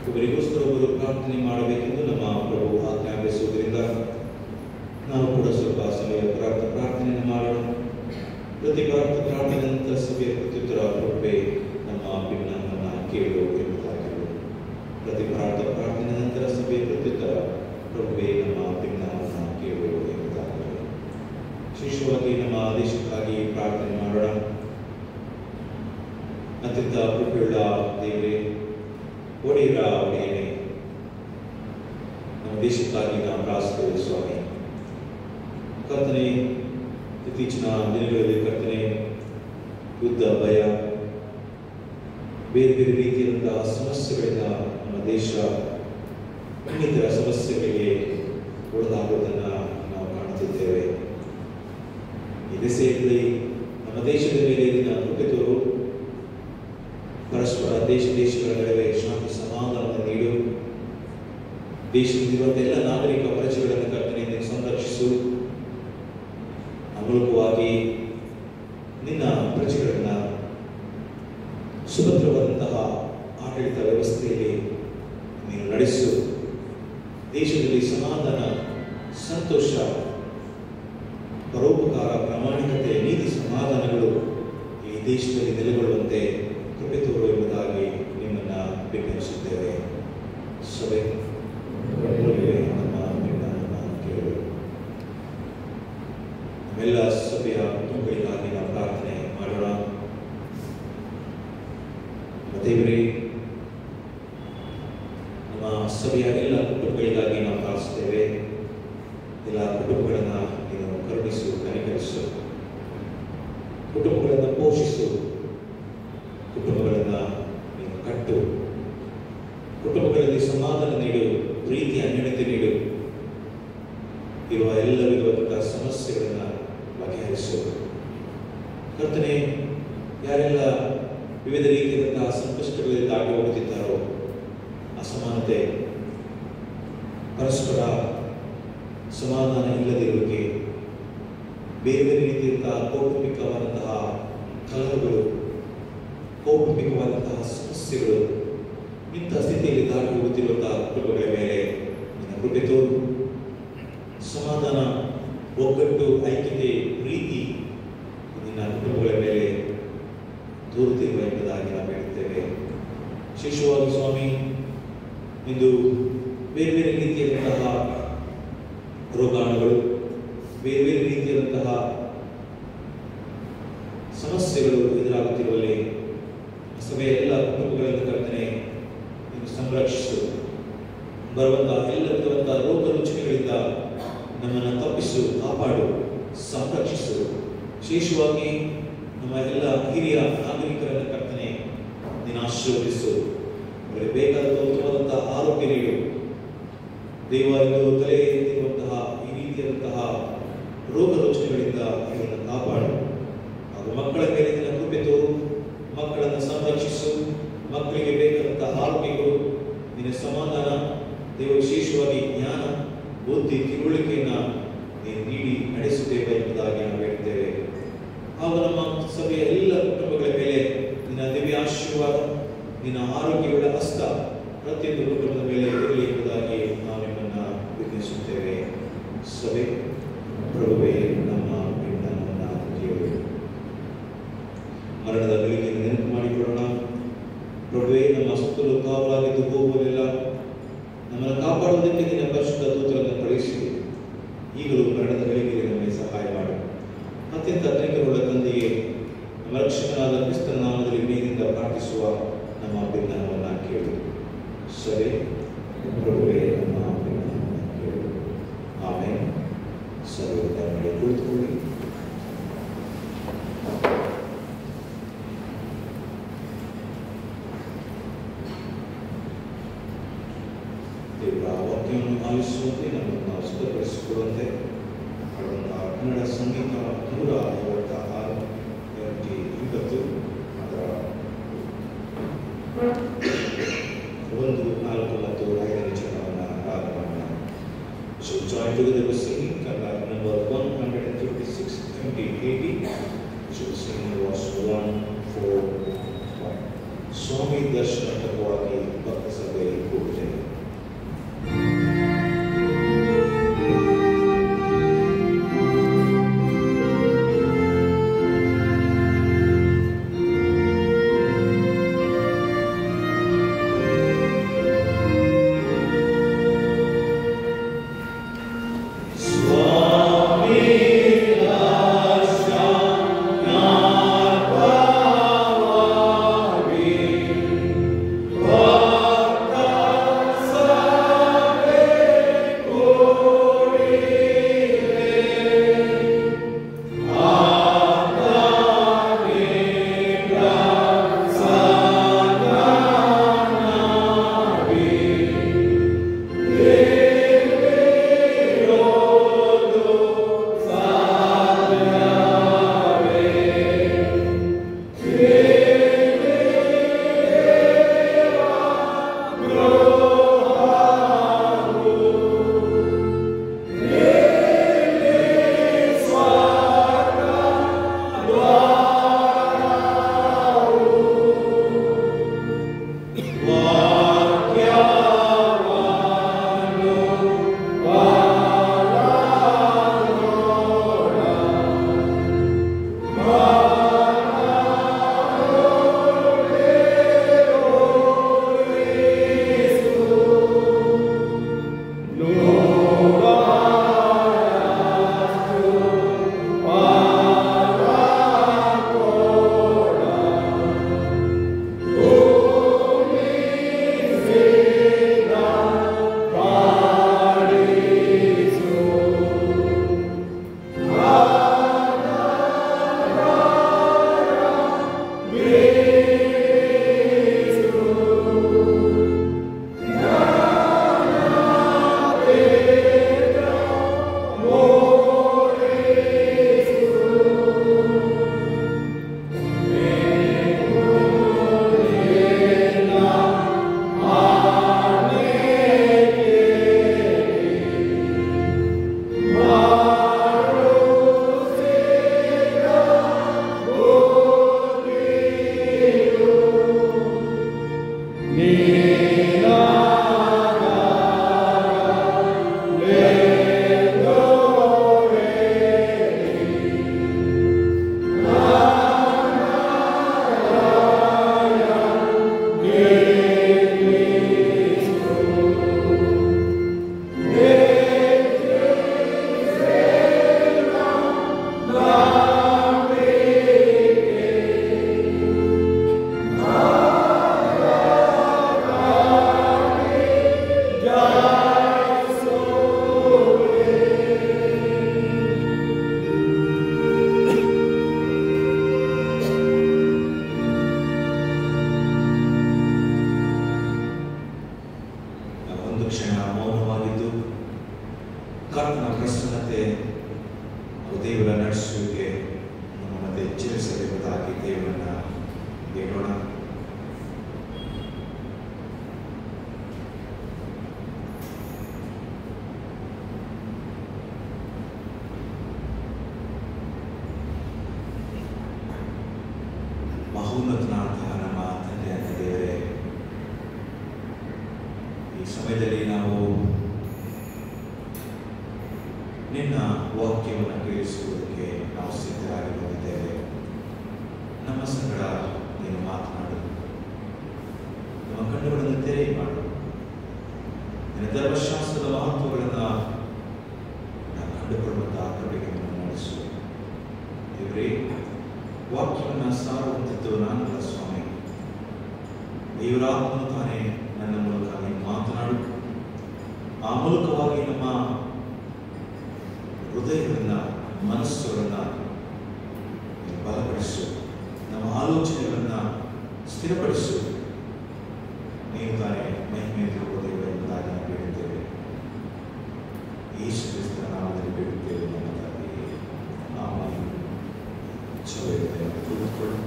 ಒಬ್ಬರಿಗೋಸ್ಕರ ಒಬ್ಬರು ಪ್ರಾರ್ಥನೆ ಮಾಡಬೇಕೆಂದು ನಮ್ಮ ಪ್ರಭು ಆಜ್ಞಾಪಿಸುವುದರಿಂದ ನಾವು ಕೂಡ ಸ್ವಲ್ಪ ಸಮಯ ಪ್ರಾರ್ಥನೆಯನ್ನು ಮಾಡೋಣ. ಪ್ರತಿ ಪ್ರಾರ್ಥನೆ ನಂತರ ಸಭೆಯ ಪ್ರತ್ಯುತ್ತರ ಪ್ರಭುವೇ ನಮ್ಮ ಭಿನ್ನವನ್ನು ಕೇಳು ಎಂಬುದಾಗಿರು. ಪ್ರತಿ ಪ್ರಾರ್ಥನೆ ನಂತರ ಸಭೆಯ ಪ್ರತ್ಯುತ್ತರ ಪ್ರಭುವೇ ನಮ್ಮ ಭಿನ್ನವನ್ನು ಕೇಳು ಎಂಬುದಾಗಿರು. ವಿಶೇಷವಾಗಿ ನಮ್ಮ ದೇಶಕ್ಕಾಗಿ ಪ್ರಾರ್ಥನೆ ಮಾಡೋಣ. ಅತ್ಯಂತ ಕೃಪೆಯುಳ್ಳ ದೇವರೇ, ಒಡೆಯರ ಒಡೆಯನೇ, ನಮ್ಮ ದೇಶಕ್ಕಾಗಿ ನಾವು ಪ್ರಾರ್ಥಿಸುತ್ತೇವೆ ಸ್ವಾಮಿ. ಕರ್ತನೆ, ಇತ್ತೀಚಿನ ದಿನಗಳಲ್ಲಿ ಕರ್ತನೆ ಯುದ್ಧ, ಭಯ, ಬೇರೆ ಬೇರೆ ರೀತಿಯಾದಂತಹ ಸಮಸ್ಯೆಗಳಿಂದ ನಮ್ಮ ದೇಶ ಇನ್ನಿತರ ಸಮಸ್ಯೆಗಳಿಗೆ ಒಳಗಾಗುವುದನ್ನು ನಾವು ಕಾಣುತ್ತಿದ್ದೇವೆ. ಈ ದಿಸೆಯಲ್ಲಿ ನಮ್ಮ ದೇಶದ ಮೇಲೆ ನಿನ್ನ ಕೃಪೆ ತೋರು. ಪರಸ್ಪರ ದೇಶಗಳ ನಡುವೆ ಶಾಂತಿ ಸಮಾಧಾನವನ್ನು ನೀಡು. ದೇಶದಲ್ಲಿರುವಂತಹ ಎಲ್ಲ ನಾಗರಿಕ ಪ್ರಜೆಗಳನ್ನು ಕರ್ತನೆಯಿಂದ ಸಂರಕ್ಷಿಸು. ಮೂಲಕವಾಗಿ ನಿನ್ನ ಪ್ರಜೆಗಳನ್ನ ಸುಭದ್ರವಾದಂತಹ ಆಡಳಿತ ವ್ಯವಸ್ಥೆಯಲ್ಲಿ ನೀನು ನಡೆಸು. ದೇಶದಲ್ಲಿ ಸಮಾಧಾನ, ಸಂತೋಷ, ಪರೋಪಕಾರ, ಪ್ರಾಮಾಣಿಕತೆ, ನೀತಿ ಸಮಾಧಾನಗಳು ಈ ದೇಶದಲ್ಲಿ ನೆಲೆಗೊಳ್ಳುವಂತೆ ಕೃಪೆ ತೋರು ಎಂಬುದಾಗಿ ನಿಮ್ಮನ್ನು ವಿಜ್ಞಾಪಿಸುತ್ತೇವೆ. ಸಭೆ ಎಲ್ಲ ಸಭೆಯ ಕುಟುಂಬಗಳಿಗಾಗಿ ನಾವು ಪ್ರಾರ್ಥನೆ ಮಾಡೋಣ. ದೇವರೇ, ನಮ್ಮ ಸಭೆಯ ಎಲ್ಲ ಕುಟುಂಬಗಳಿಗಾಗಿ ನಾವು ಪ್ರಾರ್ಥಿಸುತ್ತೇವೆ. ಎಲ್ಲ ಕುಟುಂಬಗಳನ್ನು ನೀನು ಕರುಣಿಸು, ಕನಿಕರಿಸು. ಕುಟುಂಬಗಳನ್ನು ಪೋಷಿಸು. ಕುಟುಂಬಗಳನ್ನು ನೀನು ಕಟ್ಟು. ಕುಟುಂಬಗಳಲ್ಲಿ ಸಮಾಧಾನ ನೀಡು, ಪ್ರೀತಿ, ಅನ್ಯೋನ್ಯತೆ ನೀಡು. ಇರುವ ಎಲ್ಲ ವಿಧವಾದಂತಹ ಸಮಸ್ಯೆಗಳನ್ನು ಬಗೆಹರಿಸು. ಕರ್ತನೆ, ಯಾರೆಲ್ಲ ವಿವಿಧ ರೀತಿಯಾದಂತಹ ಸಂಕಷ್ಟಗಳಲ್ಲಿ ದಾಟಿ ಹೋಗುತ್ತಿದ್ದಾರೋ, ಅಸಮಾನತೆ, ಪರಸ್ಪರ ಸಮಾಧಾನ ಇಲ್ಲದಿರುವಿಕೆ, ಬೇರೆ ಬೇರೆ ರೀತಿಯಾದಂತಹ ಕೌಟುಂಬಿಕವಾದಂತಹ ಕಲಹಗಳು, ಕೌಟುಂಬಿಕವಾದಂತಹ ಸಮಸ್ಯೆಗಳು, ಇಂಥ ಸ್ಥಿತಿಯಲ್ಲಿ ದಾಟಿ ಹೋಗುತ್ತಿರುವಂತಹ ಕುಟುಂಬಗಳ ಮೇಲೆ ನಿನ್ನ ಕೃಪೆ ತೋರು. ಸಮಾಧಾನ, ಒಗ್ಗಟ್ಟು, ಐಕ್ಯತೆ, ಪ್ರೀತಿ ನಿನ್ನ ಕುಟುಂಬಗಳ ಮೇಲೆ ತೋರುತ್ತಿರುವ ಎಂಬುದಾಗಿ ನಾವು ಹೇಳುತ್ತೇವೆ. ವಿಶೇಷವಾಗಿ ಸ್ವಾಮಿ, ಇಂದು ಬೇರೆ ಬೇರೆ ರೀತಿಯಾದಂತಹ ರೋಗಾಣುಗಳು, ಬೇರೆ ಬೇರೆ ರೀತಿಯಾದಂತಹ ಸಮಸ್ಯೆಗಳು ಎದುರಾಗುತ್ತಿರುವಲ್ಲಿ ಸಭೆಯ ಎಲ್ಲ ಕುಟುಂಬಗಳನ್ನು ಕರ್ತನೆ ನೀನು ಸಂರಕ್ಷಿಸು. ಬರುವಂತಹ ಎಲ್ಲ ವಿಧವಾದಂತಹ ರೋಗ ರುಚಿಗಳಿಂದ ನಮ್ಮನ್ನು ತಪ್ಪಿಸು, ಕಾಪಾಡು, ಸಂರಕ್ಷಿಸು. ವಿಶೇಷವಾಗಿ ನಮ್ಮ ಎಲ್ಲ ಹಿರಿಯ ನಾಗರಿಕರನ್ನು ಕರ್ತನೆ ನೀನು ಆಶೀರ್ವದಿಸು. ಅವರಿಗೆ ಬೇಕಾದ ಉತ್ತಮವಾದಂತಹ ಆರೋಗ್ಯ ನೀಡು. ದೇವಾಲಯದ ತಲೆ ಎತ್ತಿರುವಂತಹ ಈ ರೀತಿಯಾದಂತಹ ರೋಗ ರುಚಿಗಳಿಂದ ಇವರನ್ನು ಕಾಪಾಡು. ಹಾಗೂ ಮಕ್ಕಳ ಮೇಲೆ ನಿನ್ನ ಕೃಪೆ ತೋರು. ಮಕ್ಕಳನ್ನು ಸಂರಕ್ಷಿಸು. ಮಕ್ಕಳಿಗೆ ಬೇಕಾದಂತಹ ಆರೋಗ್ಯಗಳು, ನಿನ್ನ ಸಮಾಧಾನ, ದೇವ ವಿಶೇಷವಾಗಿ ಜ್ಞಾನ, ಬುದ್ಧಿ, ತಿಳುವಳಿಕೆಯನ್ನು ನೀನು ನೀಡಿ ನಡೆಸುತ್ತೇವೆ ಎಂಬುದಾಗಿ ನಾವು ಹೇಳ್ತೇವೆ. ಹಾಗೂ ನಮ್ಮ ಸಭೆಯ ಎಲ್ಲ ಕುಟುಂಬಗಳ ಮೇಲೆ ನಿನ್ನ ದಿವ್ಯ ಆಶೀರ್ವಾದ, ನಿನ್ನ ಆರೋಗ್ಯಗಳ ಹಸ್ತ ಪ್ರತಿಯೊಂದು ಕುಟುಂಬದ ಮೇಲೆ ಇರಲಿ ಎಂಬುದಾಗಿ ನಾವು ನಿಮ್ಮನ್ನು ವಿಜ್ಞಾಪಿಸುತ್ತೇವೆ. ಸಭೆ ಪ್ರಭುವೇ, ನಮ್ಮ ಕೇಳು. ಮರಣದ ಗಳಿಗೆಯನ್ನು ನೆನಪು ಮಾಡಿಕೊಳ್ಳೋಣ. ಪ್ರಭುವೇ, ನಮ್ಮ ಸುತ್ತಲೂ ಕಾವಲಾಗಿದ್ದು ಹೋಗುವುದಿಲ್ಲ. ನಮ್ಮನ್ನು ಕಾಪಾಡುವುದಕ್ಕೆ ನಿನ್ನ ಪರಿಶುದ್ಧ ದೂತರನ್ನು ಕಳುಹಿಸಿ ಈಗಲೂ ಮರಣದ ಗಳಿಗೆಯಲ್ಲಿ ನಮಗೆ ಸಹಾಯ ಮಾಡು. ಅತ್ಯಂತ ಕನಿಕರವುಳ್ಳ ತಂದೆಯೇ, ನಮ್ಮ ರಕ್ಷಕನಾದ ಕ್ರಿಸ್ತನ ನಾಮದಲ್ಲಿ ವಿನಯದಿಂದ ಪ್ರಾರ್ಥಿಸುವ ನಮ್ಮ ಭಿನ್ನವನ್ನು ಕೇಳು. ಸರಿ ಪ್ರಭುವೇ, ನಮ್ಮ ಭಿನ್ನವನ್ನು ಕೇಳು. ಆಮೇಲೆ ಸರ್ವದ ಮೇಲೆ ಕುಳಿತುಕೊಳ್ಳಿ. ದೇವರ ವಾಕ್ಯವನ್ನು ಆಲಿಸುವಂತೆ ನಮ್ಮನ್ನು ನಾವು ಸಿದ್ಧಪಡಿಸಿಕೊಳ್ಳುವಂತೆ ಕನ್ನಡ ಸಂಗೀತ 156 20 ಅದರ 1, 4 ಮತ್ತು 5ನೇ ಚರಣವನ್ನು ಆರಂಭ. So join together with singing Kannada number 156 2080. So sing verse 1, 4, 5. ಸ್ವಾಮಿ ದರ್ಶನವಾಗಿ ಭಕ್ತ ಸಭೆ ಕೂಡಿದೆ. ಕರ್ತನ ಪ್ರಸನ್ನತೆ ದೇವರ ನಡೆಸುವಿಕೆ ನಮ್ಮ ಮಧ್ಯೆ ಎಚ್ಚರಿಸಬೇಕಾಗಿ ದೇವರನ್ನ ಬೇಡೋಣ. ಮಹೋನ್ನತನಾದ ನಮ್ಮ ತಂದೆಯಾದ ದೇವರೇ, ಈ ಸಮಯದಲ್ಲಿ ನಾವು ನಿನ್ನ ವಾಕ್ಯವನ್ನು ಕೇಳಿಸುವುದಕ್ಕೆ ನಾವು ಸಿದ್ಧರಾಗಿ ಬಂದಿದ್ದೇವೆ. ನಮ್ಮ ಸಂಗಡ ನೀನು ಮಾತನಾಡು. ನಮ್ಮ ಕಣ್ಣುಗಳನ್ನು ತೆರೆ ಮಾಡು. ನಿನ್ನ ಧರ್ಮಶಾಸ್ತ್ರದ ಮಹತ್ವಗಳನ್ನು ನಾವು ಕಂಡುಕೊಳ್ಳುವಂತಹ ಕೃಪೆಗೆ ನಡೆಸು. ದೇವರೇ, ವಾಕ್ಯವನ್ನು ಸಾರುವಂಥದ್ದು ನಾನಲ್ಲ ಸ್ವಾಮಿ, ದೇವರಾತ್ಮನು ತಾನೇ ನನ್ನ ಮೂಲಕ ನೀನು ಮಾತನಾಡು. ಆ ಮೂಲಕವಾಗಿ ನಮ್ಮ ಹೃದಯಗಳನ್ನು, ಮನಸ್ಸುಗಳನ್ನು ಬಲಪಡಿಸು, ನಮ್ಮ ಆಲೋಚನೆಗಳನ್ನು ಸ್ಥಿರಪಡಿಸು. ನೀವು ತಾನೇ ಮಹಿಮೆ ತಿರುಗುವುದಿಲ್ಲ ಎಂಬುದಾಗಿ ನಾವು ಬೇಡುತ್ತೇವೆ. ಯೇಸು ಕ್ರಿಸ್ತನ ನಾಮದಲ್ಲಿ ಬೇಡುತ್ತೇವೆ ನಮ್ಮ ತಂದೆಯೇ. ಆಮೆನ್. ಕೂತ್ಕೊಳ್ಳಿ.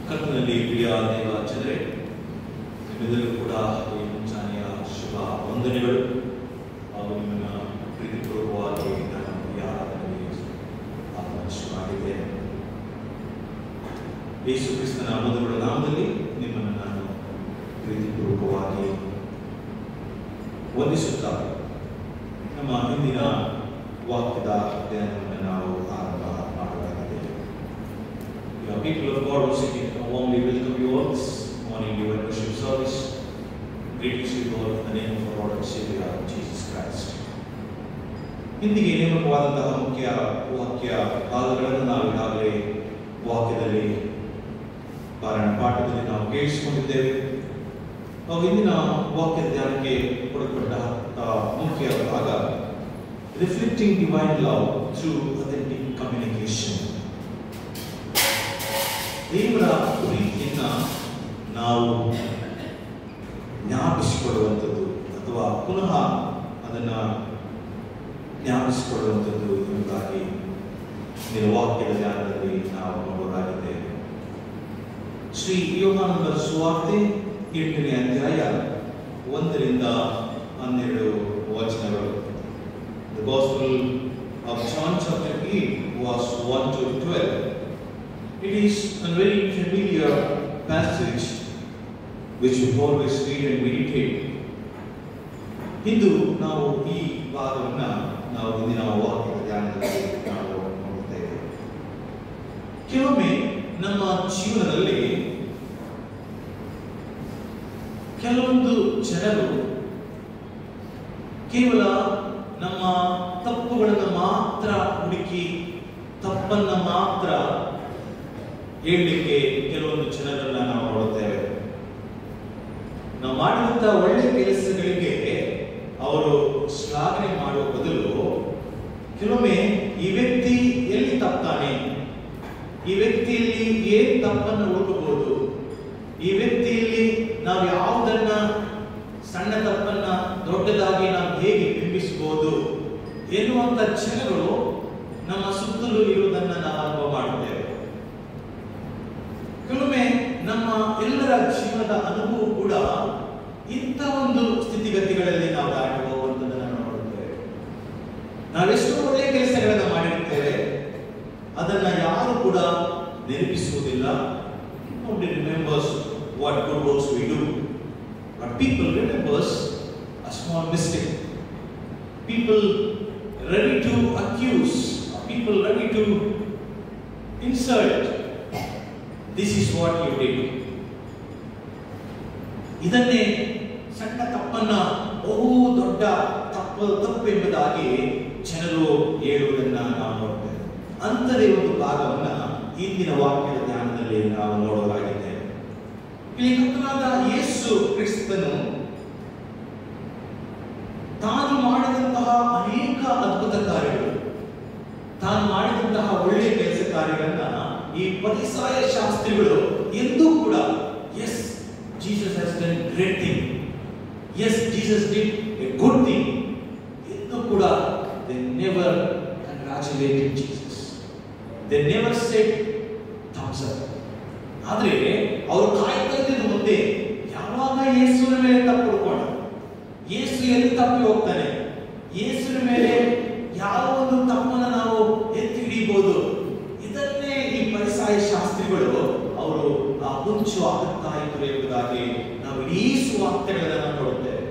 ಕರ್ತನಲ್ಲಿ ಪ್ರಿಯ ದೇವ ಜನರೇ, ನಿಮ್ಮೆಲ್ಲರೂ ಕೂಡ ಈ ಮುಂಜಾನೆಯ ಶುಭ ವಂದನೆಗಳು ಹಾಗೂ ನಿಮ್ಮನ್ನು ಪ್ರೀತಿಪೂರ್ವಕವಾಗಿ ನಾನು ಆರಾಧನೆಗೆ ಆಹ್ವಾನಿಸಿದ್ದೇನೆ. ಯೇಸು ಕ್ರಿಸ್ತನ ಮಧುರ ನಾಮದಲ್ಲಿ ನಿಮ್ಮನ್ನು ನಾನು ಪ್ರೀತಿಪೂರ್ವಕವಾಗಿ ವಂದಿಸುತ್ತಾ ನಮ್ಮ ಹಿಂದಿನ ವಾಕ್ಯದ ಅಧ್ಯಯನವನ್ನು ನಾವು ಆರಂಭ ಮಾಡಬೇಕಾಗಿದೆ. People of God, once again, I warmly welcome you all this morning to our worship service. Greetings to you all in the name of our Lord and Savior, Jesus Christ. ಇಂದಿಗೆ ನೇಮಕವಾದಂತಹ ಮುಖ್ಯ ವಾಕ್ಯ ಭಾಗಗಳನ್ನು ನಾವು ಈಗಾಗಲೇ ವಾಕ್ಯದಲ್ಲಿ ಪಾಠದಲ್ಲಿ ನಾವು ಕೇಳಿಸಿಕೊಂಡಿದ್ದೇವೆ. ನಾವು ಇಂದಿನ ವಾಕ್ಯ ಧ್ಯಾನಕ್ಕೆ ಕೊಡಲ್ಪಟ್ಟ ಮುಖ್ಯ ಭಾಗ reflecting divine love through authentic communication. ದೇವರ ಪ್ರೀತಿಯನ್ನ ನಾವು ಜ್ಞಾಪಿಸಿಕೊಳ್ಳುವಂಥದ್ದು ಅಥವಾ ಪುನಃ ಅದನ್ನು ಜ್ಞಾಪಿಸಿಕೊಳ್ಳುವಂಥದ್ದು ಎಂಬುದಾಗಿ ವಾಕ್ಯದ ಧ್ಯಾನದಲ್ಲಿ ನಾವು ನೋಡಲಾಗಿದ್ದೇವೆ. ಶ್ರೀ ಯೋಹಾನನ ಸುವಾರ್ತೆ 8ನೇ ಅಧ್ಯಾಯ 1ರಿಂದ 12 ವಚನಗಳು. The Gospel of John chapter 8 verse 1 to 12. It is a very familiar passage which we always read and meditate. ಇಂದು ನಾವು ಈ ಭಾಗವನ್ನು ನಾವು ಇಂದಿನ ವಾಕ್ಯದ ಧ್ಯಾನದಲ್ಲಿ ನಾವು ನೋಡುತ್ತೇವೆ. ಕೆಲವೊಮ್ಮೆ ನಮ್ಮ ಜೀವನದಲ್ಲಿ ಕೆಲವೊಂದು ಜನರು ಕೇವಲ ನಮ್ಮ ತಪ್ಪುಗಳನ್ನು ಮಾತ್ರ ಹುಡುಕಿ ತಪ್ಪನ್ನ ಮಾತ್ರ ಹೇಳಲಿಕ್ಕೆ ಕೆಲವೊಂದು ಜನರನ್ನ ನಾವು ನೋಡುತ್ತೇವೆ. ನಾವು ಮಾಡಿದಂತಹ ಒಳ್ಳೆ ಕೆಲಸಗಳಿಗೆ ಅವರು ಶ್ಲಾಘನೆ ಮಾಡುವ ಬದಲು ಕೆಲವೊಮ್ಮೆ ಈ ವ್ಯಕ್ತಿ ಎಲ್ಲಿ ತಪ್ಪಾನೆ, ಈ ವ್ಯಕ್ತಿಯಲ್ಲಿ ಏನ್ ತಪ್ಪನ್ನು ಹುಡುಕಬಹುದು, ಈ ವ್ಯಕ್ತಿಯಲ್ಲಿ ನಾವು ಯಾವುದನ್ನ ಸಣ್ಣ ತಪ್ಪನ್ನ ದೊಡ್ಡದಾಗಿ ನಾವು ಹೇಗೆ ಬಿಂಬಿಸಬಹುದು ಎನ್ನುವಂತ ಜನರು ನಮ್ಮ ಸುತ್ತಲೂ ಇರುವುದನ್ನ ನಾವು ಅನುಭವ ಮಾಡುತ್ತೇವೆ. ಕೆಲವೊಮ್ಮೆ ನಮ್ಮ ಎಲ್ಲರ ಜೀವನದ ಅನುಭವ ಕೂಡ ಇಂಥ ಒಂದು ಸ್ಥಿತಿಗತಿಗಳಲ್ಲಿ ನಾವು ದಾಟಿ ಹೋಗುವಂಥದ್ದನ್ನು ನೋಡುತ್ತೇವೆ. ನಾವೆಷ್ಟೋ ಒಳ್ಳೆಯ ಕೆಲಸಗಳನ್ನು ಮಾಡಿರುತ್ತೇವೆ, ಅದನ್ನ ಯಾರು ಕೂಡ ನೆನಪಿಸುವುದಿಲ್ಲ. Nobody remembers what good works we do, but people remembers a small mistake. People ready to accuse, people ready to insult. This is what you did. ಇದನ್ನೇ ಸಣ್ಣ ತಪ್ಪನ್ನ ಬಹು ದೊಡ್ಡ ತಪ್ಪೆಂಬುದಾಗಿ ಜನರು ಹೇಳುವುದನ್ನ ನಾವು ನೋಡ್ತೇವೆ. ಅಂತದೇ ಒಂದು ಭಾಗವನ್ನ ಇಂದಿನ ವಾಕ್ಯದ ಧ್ಯಾನದಲ್ಲಿ ನಾವು ನೋಡಲಾಗಿದೆ. ಇಲ್ಲಿ ಕರ್ತನಾದ ಯೇಸು ಕ್ರಿಸ್ತನು ತಾನು ಮಾಡಿದಂತಹ ಅನೇಕ ಅದ್ಭುತ ಕಾರ್ಯಗಳು, ತಾನು ಮಾಡಿದಂತಹ ಒಳ್ಳೆಯ ಕೆಲಸ ಕಾರ್ಯಗಳನ್ನ ಈ ಫರಿಸಾಯ ಶಾಸ್ತ್ರಿಗಳು ಎಂದೂ ಕೂಡ S Jesus has done great thing, yes Jesus did a good thing, ಎಂದೂ ಕೂಡ they never congratulated Jesus, they never said thumbs up. ಆದ್ರೆ ಅವರು ಕಾಯ್ತಾ ಇದ್ದಿದ್ದು ಮುಂದೆ ಯಾವಾಗ ಯೇಸುವಿನ ಮೇಲೆ ತಪ್ಪು ಹುಡುಕೋಣ, ಯೇಸು ಎಲ್ಲಿ ತಪ್ಪಿ ಹೋಗ್ತಾನೆ, ಯೇಸುವಿನ ಮೇಲೆ ಯಾವ ಒಂದು ತಪ್ಪನ್ನು ನಾವು ಎತ್ತಿ ಹಿಡಿಯಬಹುದು, ಇದನ್ನೇ ಈ ಫರಿಸಾಯ ಶಾಸ್ತ್ರಿಗಳು ಅವರು ಆ ಹುಂಚು ಹಾಕುತ್ತಾ ಇದ್ದರು ಎಂಬುದಾಗಿ ನಾವು ಇಡೀ ಸುವಾರ್ತೆಗಳನ್ನು ನೋಡುತ್ತೇವೆ.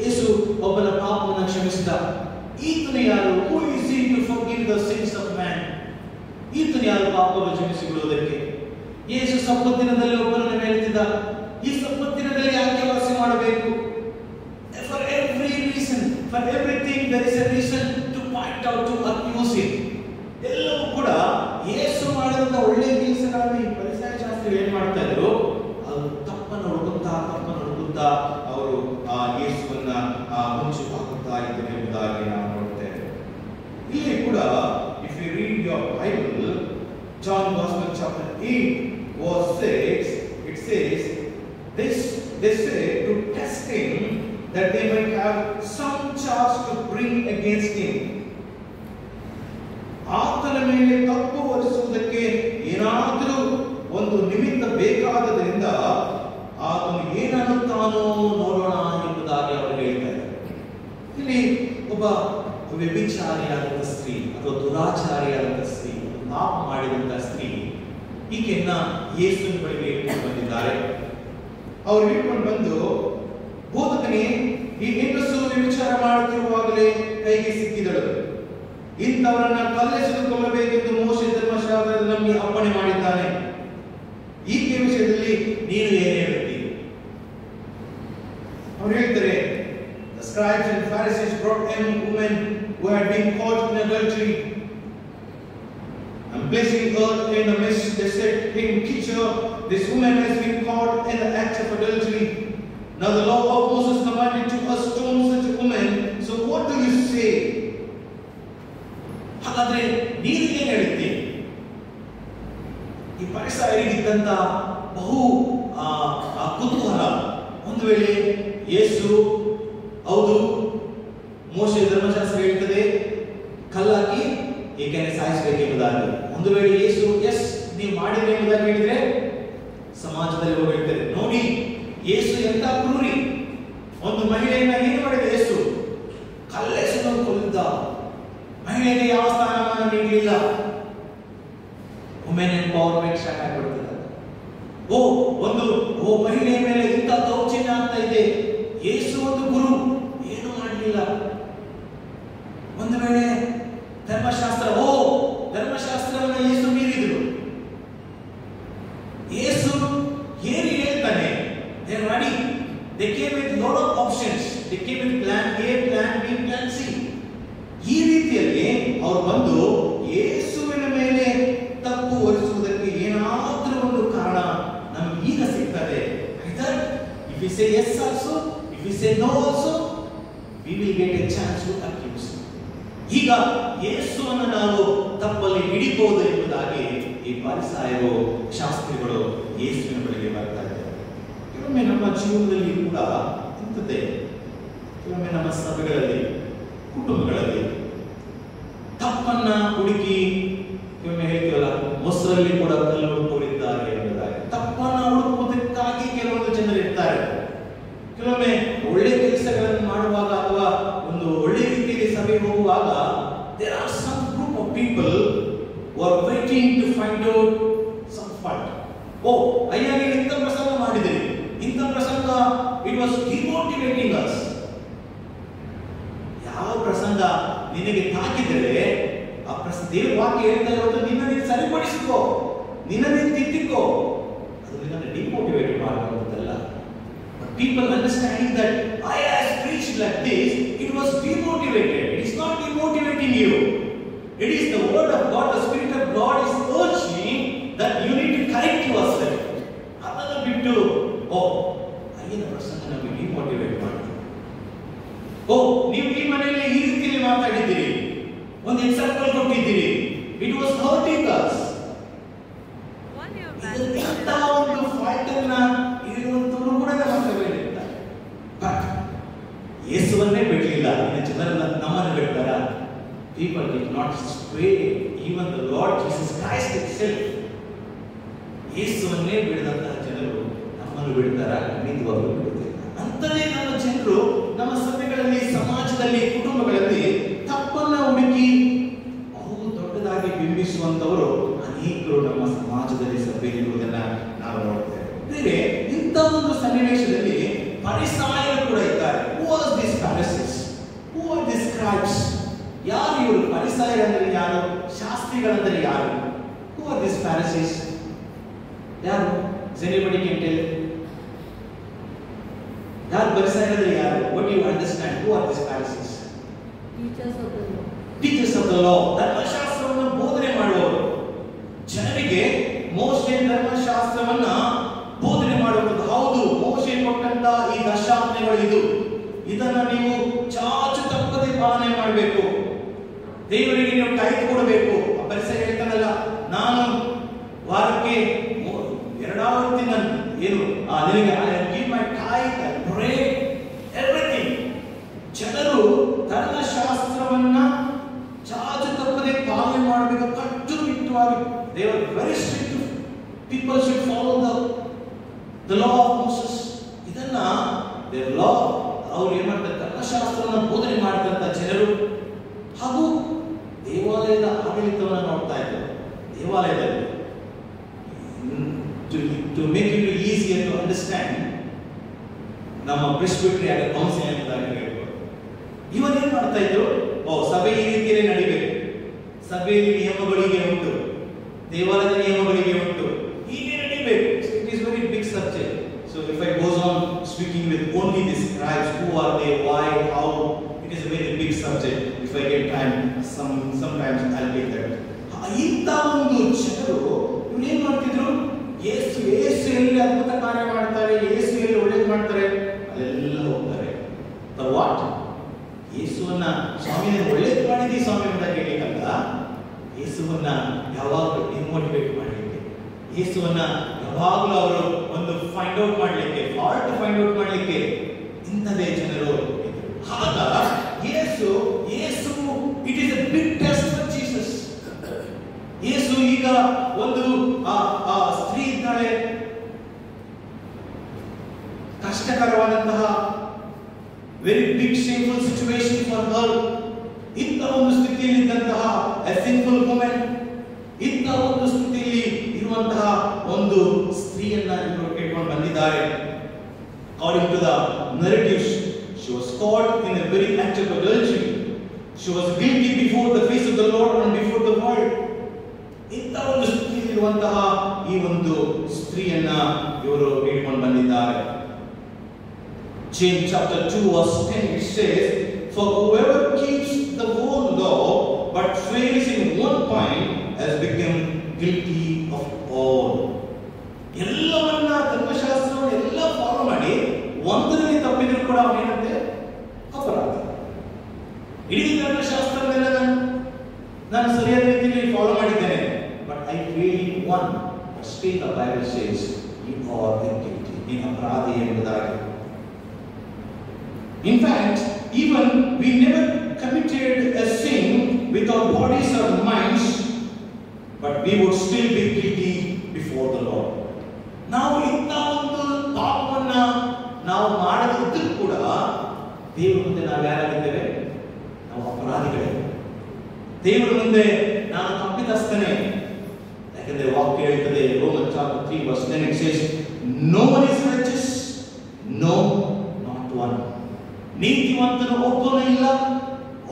ಯೇಸು ಒಬ್ಬನ ಪಾಪವನ್ನು ಕ್ಷಮಿಸಿದ. ಈತನು ಯಾರು? Who is he to forgive the sins of man? ಈತನು ಯಾರು ಪಾಪ ಪಾಪಗಳು ಕ್ಷಮಿಸಿಕೊಳ್ಳುವುದಕ್ಕೆ. ಯೇಸು ಸಬ್ಬತ್ತಿನದಲ್ಲಿ ಒಬ್ಬನನ್ನು ಮೇಲೆತ್ತಿದ್ದ. ಈ ಸಬ್ಬತ್ತಿನದಲ್ಲಿ ಯಾಕೆ ವಾಸಿ ಮಾಡಬೇಕು? For every reason, for everything there is a reason to point out, to accuse him. ಎಲ್ಲವೂ ಕೂಡ ಯೇಸು ಮಾಡಿದಂತ ಒಳ್ಳೆ ಕೆಲಸಗಳನ್ನು ಈ ಫರಿಸಾಯ ಶಾಸ್ತ್ರಿಗಳು ಏನ್ ಮಾಡ್ತಾ ಇದ್ರು? ಅದು ತಪ್ಪನ್ನು ಹುಡುಕುತ್ತಾ ಅವರು ಆ ಯೇಸುವನ್ನ ಮುಂಚೆ ಹಾಕುತ್ತಾ ಇದ್ದರು ಎಂಬುದಾಗಿ ನಾವು ನೋಡ್ತೇವೆ. ಇಲ್ಲಿ ಕೂಡ if you read your Bible, John Gospel chapter 8 verse 6, it says this, they say to test him that they might have some charge to bring against him. ಆತನ ಮೇಲೆ ತಪ್ಪು ಹೊರಿಸುವುದಕ್ಕೆ ಏನಾದರೂ ಒಂದು ನಿಮಿತ್ತ ಬೇಕಾದದರಿಂದ ಆತನು ಏನನ್ನುತ್ತಾನೋ ನೋಡೋಣ ಎಂಬುದಾಗಿ ಅವರು ಹೇಳ್ತಾರೆ. ಇಲ್ಲಿ ಒಬ್ಬ ವ್ಯಭಿಚಾರಿಯಾದಂಥ ಸ್ತ್ರೀ ಅಥವಾ ದುರಾಚಾರಿಯಾದಂಥ ಸ್ತ್ರೀ, ಪಾಪ ಮಾಡಿದಂಥ ಸ್ತ್ರೀ ಈಕೆಯನ್ನ ಯೇಸುವಿನ ಬಳಿಗೆ ಇಟ್ಕೊಂಡು ಬಂದಿದ್ದಾರೆ. ಅವರು ಇಟ್ಕೊಂಡು ಬಂದು, ಬೋಧಕನೇ, ಈ ಹೆಂಗಸು ವ್ಯಭಿಚಾರ ಮಾಡುತ್ತಿರುವಾಗಲೇ ಕೈಗೆ ಸಿಕ್ಕಿದಳು. ಇಂಥವರನ್ನ ಕಲ್ಲೆಸೆದು ಕೊಲ್ಲಬೇಕೆಂದು ಮೋಶೆ ಧರ್ಮಶಾಸ್ತ್ರದಲ್ಲಿ ನಮಗೆ ಅಪ್ಪಣೆ ಮಾಡಿದ್ದಾನೆ. ಈಕೆ ವಿಷಯದಲ್ಲಿ ನೀನು ಏನು ಹೇಳ್ತೀರಿ? ಅವರು ಹೇಳ್ತಾರೆ, the scribes and Pharisees brought in women who had been caught in adultery, and placing her in the midst, they said to him, Teacher, this woman has been caught in the act of adultery. Now the law of Moses commanded to us stone such a woman. So what do you say? ಹಾಗಾದ್ರೆ ನೀನು ಏನು ಹೇಳ್ತೀರಿ? ಈ ಫರಿಸಾಯರಿಗಿದ್ದಂತ ಬಹು ಕುತೂಹಲ. ಒಂದು ವೇಳೆ ಯೇಸು ಹೌದು ಮೋಶೆ ಧರ್ಮಶಾಸ್ತ್ರ ಹೇಳ್ತದೆ ಕಲ್ಲಾಕಿ ಏಕೆಂದರೆ ಸಾಯಿಸಬೇಕೆಂಬುದಾಗಿ, ಒಂದು ವೇಳೆ ಯೇಸು ಎಸ್ ನೀವು ಮಾಡಿದ್ರೆ ಎಂಬುದಾಗಿ ಹೇಳಿದ್ರೆ ಸಮಾಜದಲ್ಲಿ ಹೋಗಿ ಹೇಳ್ತಾರೆ, ನೋಡಿ ಯೇಸು ಎಂತ ಕ್ರೂರಿ, ಒಂದು ಮಹಿಳೆಯನ್ನ ಏನು ಮಾಡಿದ ಯೇಸು? ಕಲ್ಲೆಸೆದು ಕೊಲ್ಲಿದ್ದ. ಮಹಿಳೆಗೆ ಯಾವ ಸ್ಥಾನಮಾನ ನೀಡಲಿಲ್ಲ. ವುಮೆನ್ ಎಂಪವರ್ಮೆಂಟ್ ಸ್ಟಾರ್ಟ್ ಆಗಿಬಿಡ್ತದೆ. ಓ ಮಹಿಳೆಯ ಮೇಲೆ ಇಂಥ ದೌರ್ಜನ್ಯ ಆಗ್ತಾ ಇದೆ, ಯೇಸು ಒಂದು ಗುರು ಏನು ಮಾಡಲಿಲ್ಲ. ಒಂದು ವೇಳೆ ಧರ್ಮಶಾಸ್ತ್ರವನ್ನು ಯೇಸು ಮೀರಿದ್ರು. ಯೇಸು ಏನು ಹೇಳ್ತಾನೆ? they came with lot of options. They came with plan A, plan B, plan C. ಈ ರೀತಿಯಲ್ಲಿ ಅವರು ಬಂದು ಯೇಸುವಿನ ಮೇಲೆ ತಪ್ಪು ಹೊರಿಸುವುದಕ್ಕೆ ಏನಾದರೂ ಒಂದು ಕಾರಣ ನಮಗೆ ಈಗ ಸಿಗ್ತದೆ. Either if we say yes also, if we say no also, we will get a chance to accuse. ಈಗ ಯೇಸುವನ್ನು ನಾವು ತಪ್ಪಲ್ಲಿ ಹಿಡಿಬಹುದು ಎಂಬುದಾಗಿ ಈ ಫರಿಸಾಯರು ಶಾಸ್ತ್ರಿಗಳು ಯೇಸುವಿನ ಬಳಿಗೆ ಬರ್ತಾ ಇದ್ದಾರೆ. ಕೆಲವೊಮ್ಮೆ ನಮ್ಮ ಜೀವನದಲ್ಲಿ ಕೂಡ ಇಂಥದ್ದೇ, ಕೆಲವೊಮ್ಮೆ ನಮ್ಮ ಸಭೆಗಳಲ್ಲಿ ಕುಟುಂಬಗಳಲ್ಲಿ ತಪ್ಪನ್ನ ಹುಡುಕಿ, ಕೆಲವೊಮ್ಮೆ ಹೇಳ್ತೀವಲ್ಲ ಮೊಸರಲ್ಲಿ ಕೂಡ ಕಲ್ಲು ಹುಡುಕೊಂಡಿದ್ದಾರೆ ಎಂಬುದಾಗಿ. ತಪ್ಪನ್ನ ಹುಡುಕುವುದಕ್ಕಾಗಿ ಕೆಲವೊಂದು ಜನರು ಇರ್ತಾರೆ. ಕೆಲವೊಮ್ಮೆ ಒಳ್ಳೆ ಕೆಲಸಗಳನ್ನು ಮಾಡುವಾಗ ಅಥವಾ ಒಂದು ಒಳ್ಳೆ ರೀತಿಯಲ್ಲಿ ಸಭೆಗೆ ಹೋಗುವಾಗ there are some group of people who are waiting to find out some fault. ಅಯ್ಯ ನೀವು ಇಂಥ ಪ್ರಸಂಗ ಮಾಡಿದಿರಿ, ಇಂಥ ಪ್ರಸಂಗ it was demotivating us. ಯಾವ ಪ್ರಸಂಗ ನಿನಗೆ ತಾಕಿದರೆ ಆ ದೇವರ ವಾಕ್ಯ ಹೇಳ್ತಾ ಇರೋದು ನಿನ್ನನ್ನು ಸರಿಪಡಿಸಿಕೋ, ನಿನ್ನನ್ನು ತಿದ್ದಿಕೋ, ಅದು ನಿನ್ನನ್ನು demotivate ಮಾಡುವಂಥದ್ದಲ್ಲ. People understanding that I has preached like this, it was demotivated. It is not demotivating you. It is the word of God, the Spirit of God is urging that you need to correct yourself. ಅದನ್ನು ಬಿಟ್ಟು ಅಯ್ಯನ ಪ್ರಸಂಗ ನಮಗೆ demotivate ಮಾಡ್ತೀವಿ. ನೀವು ಈ ಮನೆಯಲ್ಲಿ ಈ ರೀತಿಯಲ್ಲಿ ಮಾತಾಡಿದ್ದೀರಿ, ಒಂದು ಎಕ್ಸಾಂಪಲ್ ಕೊಟ್ಟಿದ್ದೀರಿ, ಇಟ್ ವಾಸ್ ಹರ್ಟಿಂಗ್ ಅಸ್. ಇಂಥ ಒಂದು ಫಾಲ್ಟ್ ಅನ್ನ ಇರುವಂತವರು ಕೂಡ ನಮ್ಮ ಸಭೆಯಲ್ಲಿರ್ತಾರೆ. ಬಟ್ ಯೇಸುವನ್ನೇ ಬಿಡಲಿಲ್ಲ, ಇನ್ನು ಜನರನ್ನ ನಮ್ಮನ್ನು ಬಿಡ್ತಾರ? People did not stray, even the Lord Jesus Christ itself. ಯೇಸುವನ್ನೇ ಬಿಡದಂತಹ ಜನರು ನಮ್ಮನ್ನು ಬಿಡ್ತಾರ? ಖಂಡಿತವಾಗ್ಲೂ ಬಿಡುತ್ತಿಲ್ಲ. ಅಂಥದೇ ನಮ್ಮ ಜನರು ನಮ್ಮ ಸಭೆಗಳಲ್ಲಿ, ಸಮಾಜದಲ್ಲಿ, ಕುಟುಂಬಗಳಲ್ಲಿ ತಪ್ಪನ್ನ ಹುಡುಕಿ ಬಹು ದೊಡ್ಡದಾಗಿ ಬಿಂಬಿಸುವಂತವರು ಅನೇಕರು ನಮ್ಮ ಸಮಾಜದಲ್ಲಿ ಸಭೆಯಲ್ಲಿರುವುದನ್ನ ನಾವು ನೋಡ್ತೇವೆ. ಬೇರೆ ಇಂಥ ಒಂದು ಸನ್ನಿವೇಶದಲ್ಲಿ ಫರಿಸಾಯರು ಕೂಡ ಇದ್ದಾರೆ. Who are these Pharisees? Who are these scribes? ಯಾರು ಇವರು? ಫರಿಸಾಯರಂದ್ರೆ ಯಾರು? ಶಾಸ್ತ್ರಿಗಳಂದ್ರೆ ಯಾರು? Who are these Pharisees? ಯಾರು? Does anybody can tell? ಯಾರು ಫರಿಸಾಯರು ಯಾರು? What do you understand? Who are these Pharisees? Teachers of the law. Teachers of the law. ಧರ್ಮಶಾಸ್ತ್ರವನ್ನು ಬೋಧನೆ ಮಾಡುವವರು. ಜನರಿಗೆ ಮೋಶೆ ಧರ್ಮಶಾಸ್ತ್ರವನ್ನ ಬೋಧನೆ ಮಾಡುವುದು. ಹೌದು, ಮೋಶೆ ಕೊಟ್ಟಂತ ಈ ದಶಾಜ್ಞೆಗಳು ಇದು. ಇದನ್ನ ನೀವು ಚಾಚು ತಪ್ಪದೆ ಪಾಲನೆ ಮಾಡಬೇಕು. ದೇವರಿಗೆ ನೀವು ಟೈತ್ ಕೊಡಬೇಕು. ಫರಿಸಾಯ ಹೇಳ್ತಾನಲ್ಲ, ನಾನು ವಾರಕ್ಕೆ 2 ಆವರ್ತಿ ನಾನು ನಿನಗೆ I give my tithe, I pray, everything. ಜನರು ಧರ್ಮಶಾಸ್ತ್ರವನ್ನ ಚಾಚು ತಪ್ಪದೆ ಪಾಲನೆ ಮಾಡಬೇಕು. ಕಟ್ಟುನಿಟ್ಟುವಾಗಿ they were very strict. People should follow the law of Moses. ಇದನ್ನ their law ಅವರು ಏನು ಮಾಡ್ತಾರೆ, ಧರ್ಮಶಾಸ್ತ್ರವನ್ನು ಬೋಧನೆ ಮಾಡ್ತಂತ ಜನರು. ಹಾಗೂ ದೇವಾಲಯದ ಆಡಳಿತವನ್ನು ನೋಡ್ತಾ ಇದ್ದಾರೆ. ದೇವಾಲಯದಲ್ಲಿ to make it easier to understand, ನಮ್ಮ ಪ್ರೆಸ್ಬಿಟರಿ ಆಗ ಕೌನ್ಸಿಲ್ ಅಂತ ಹೇಳ್ಬೋದು. ಇವನ್ ಏನ್ ಮಾಡ್ತಾ ಇದ್ರು, ಸಭೆ ಈ ರೀತಿಯಲ್ಲಿ ನಡಿಬೇಕು, ಸಭೆಯಲ್ಲಿ ನಿಯಮಗಳಿಗೆ ಉಂಟು, ದೇವಾಲಯದ ನಿಯಮಗಳಿಗೆ ಉಂಟು, ಹೀಗೆ ನಡಿಬೇಕು. It is very big subject. So if I goes on speaking with only these scribes, who are they, why, how, it is a very big subject. If I get time, sometimes I'll take that. ಇಂಥ ಒಂದು ಜನರು ಇವ್ರು ಏನ್ ಮಾಡ್ತಿದ್ರು, ಯೇಸು ಎಲ್ಲಿ ಅದ್ಭುತ ಕಾರ್ಯ ಮಾಡ್ತಾರೆ, ಯೇಸು ಎಲ್ಲಿ ಒಳ್ಳೇದು ಮಾಡ್ತಾರೆ, ಅಲ್ಲೆಲ್ಲ ಹೋಗ್ತಾರೆ. ವಾಟ್? ಯೇಸುವನ್ನ ಸ್ವಾಮಿನ ಒಳ್ಳೇದು ಮಾಡಿದಿ ಸ್ವಾಮಿ ಅಂತ ಕೇಳಿಕಲ್ಲ, ಯೇಸುವನ್ನ ಯಾವಾಗಲೂ ಡಿಮೋಟಿವೇಟ್ ಮಾಡಲಿಕ್ಕೆ, ಯೇಸುವನ್ನ ಯಾವಾಗಲೂ ಅವರು ಒಂದು ಫೈಂಡ್ ಔಟ್ ಮಾಡಲಿಕ್ಕೆ, ಫಾಲ್ಟ್ ಫೈಂಡ್ ಔಟ್ ಮಾಡಲಿಕ್ಕೆ ಇಂಥದೇ ಜನರು. ಆಗ ಯೇಸು it is a big test for Jesus. ಯೇಸು ಈಗ ಒಂದು ಆ ಸ್ತ್ರೀ ಇದ್ದಾಳೆ, ಕಷ್ಟಕರವಾದಂತಹ very big shameful situation for her. ಇಂಥ ಒಂದು ಸ್ಥಿತಿಯಲ್ಲಿದ್ದಂತಹ ಎ ಸಿನ್ಫುಲ್ ವುಮೆನ್, ಇಂಥ ಒಂದು ಸ್ಥಿತಿಯಲ್ಲಿ ಇರುವಂತಹ ಒಂದು ಸ್ತ್ರೀಯನ್ನ ಇವರು ಕೇಳ್ಕೊಂಡು ಬಂದಿದ್ದಾರೆ. According to the narratives, she was caught in a very act of adultery. She was guilty before the face of the Lord and before the world. ಇಂಥ ಒಂದು ಸ್ಥಿತಿಯಲ್ಲಿರುವಂತಹ ಈ ಒಂದು ಸ್ತ್ರೀಯನ್ನ ಇವರು ಕೇಳ್ಕೊಂಡು ಬಂದಿದ್ದಾರೆ. James chapter 2 verse 10 it says, for whoever keeps the whole law but fails in one point has become guilty of all. ಎಲ್ಲವನ್ನ ಧರ್ಮಶಾಸ್ತ್ರವನ್ನು ಎಲ್ಲ ಫಾಲೋ ಮಾಡಿ ಒಂದರಲ್ಲಿ ತಪ್ಪಿದ್ರು ಕೂಡ ಅವನೇನಂತೆ ಅಪರಾಧ. ಇಡೀ ಧರ್ಮಶಾಸ್ತ್ರವೆಲ್ಲ ನಾನು ಸರಿಯಾದ ರೀತಿಯಲ್ಲಿ ಫಾಲೋ ಮಾಡಿದ್ದೇನೆ, but I fail in one, but still the Bible says you are guilty, ನೀನು ಅಪರಾಧಿ ಎಂಬುದಾಗಿ. In fact, even we never committed a sin with our bodies or minds, but we would still be guilty before the Lord. ನಾವು ಇಂಥ ಒಂದು ಪಾಪವನ್ನ ನಾವು ಮಾಡದಿದ್ದರೂ ಕೂಡ ದೇವರ ಮುಂದೆ ನಾವು ಯಾರಾಗಿದ್ದೇವೆ? ನಾವು ಅಪರಾಧಿಗಳೇ. ದೇವರ ಮುಂದೆ ನಾನು ತಪ್ಪಿತಸ್ಥನೇ. ಯಾಕಂದ್ರೆ ವಾಕ್ಯ ಹೇಳ್ತದೆ, Roman chapter 3 verse 10 it says, no one is righteous, no, not one. ನೀತಿವಂತನು ಒಬ್ಬನೂ ಇಲ್ಲ,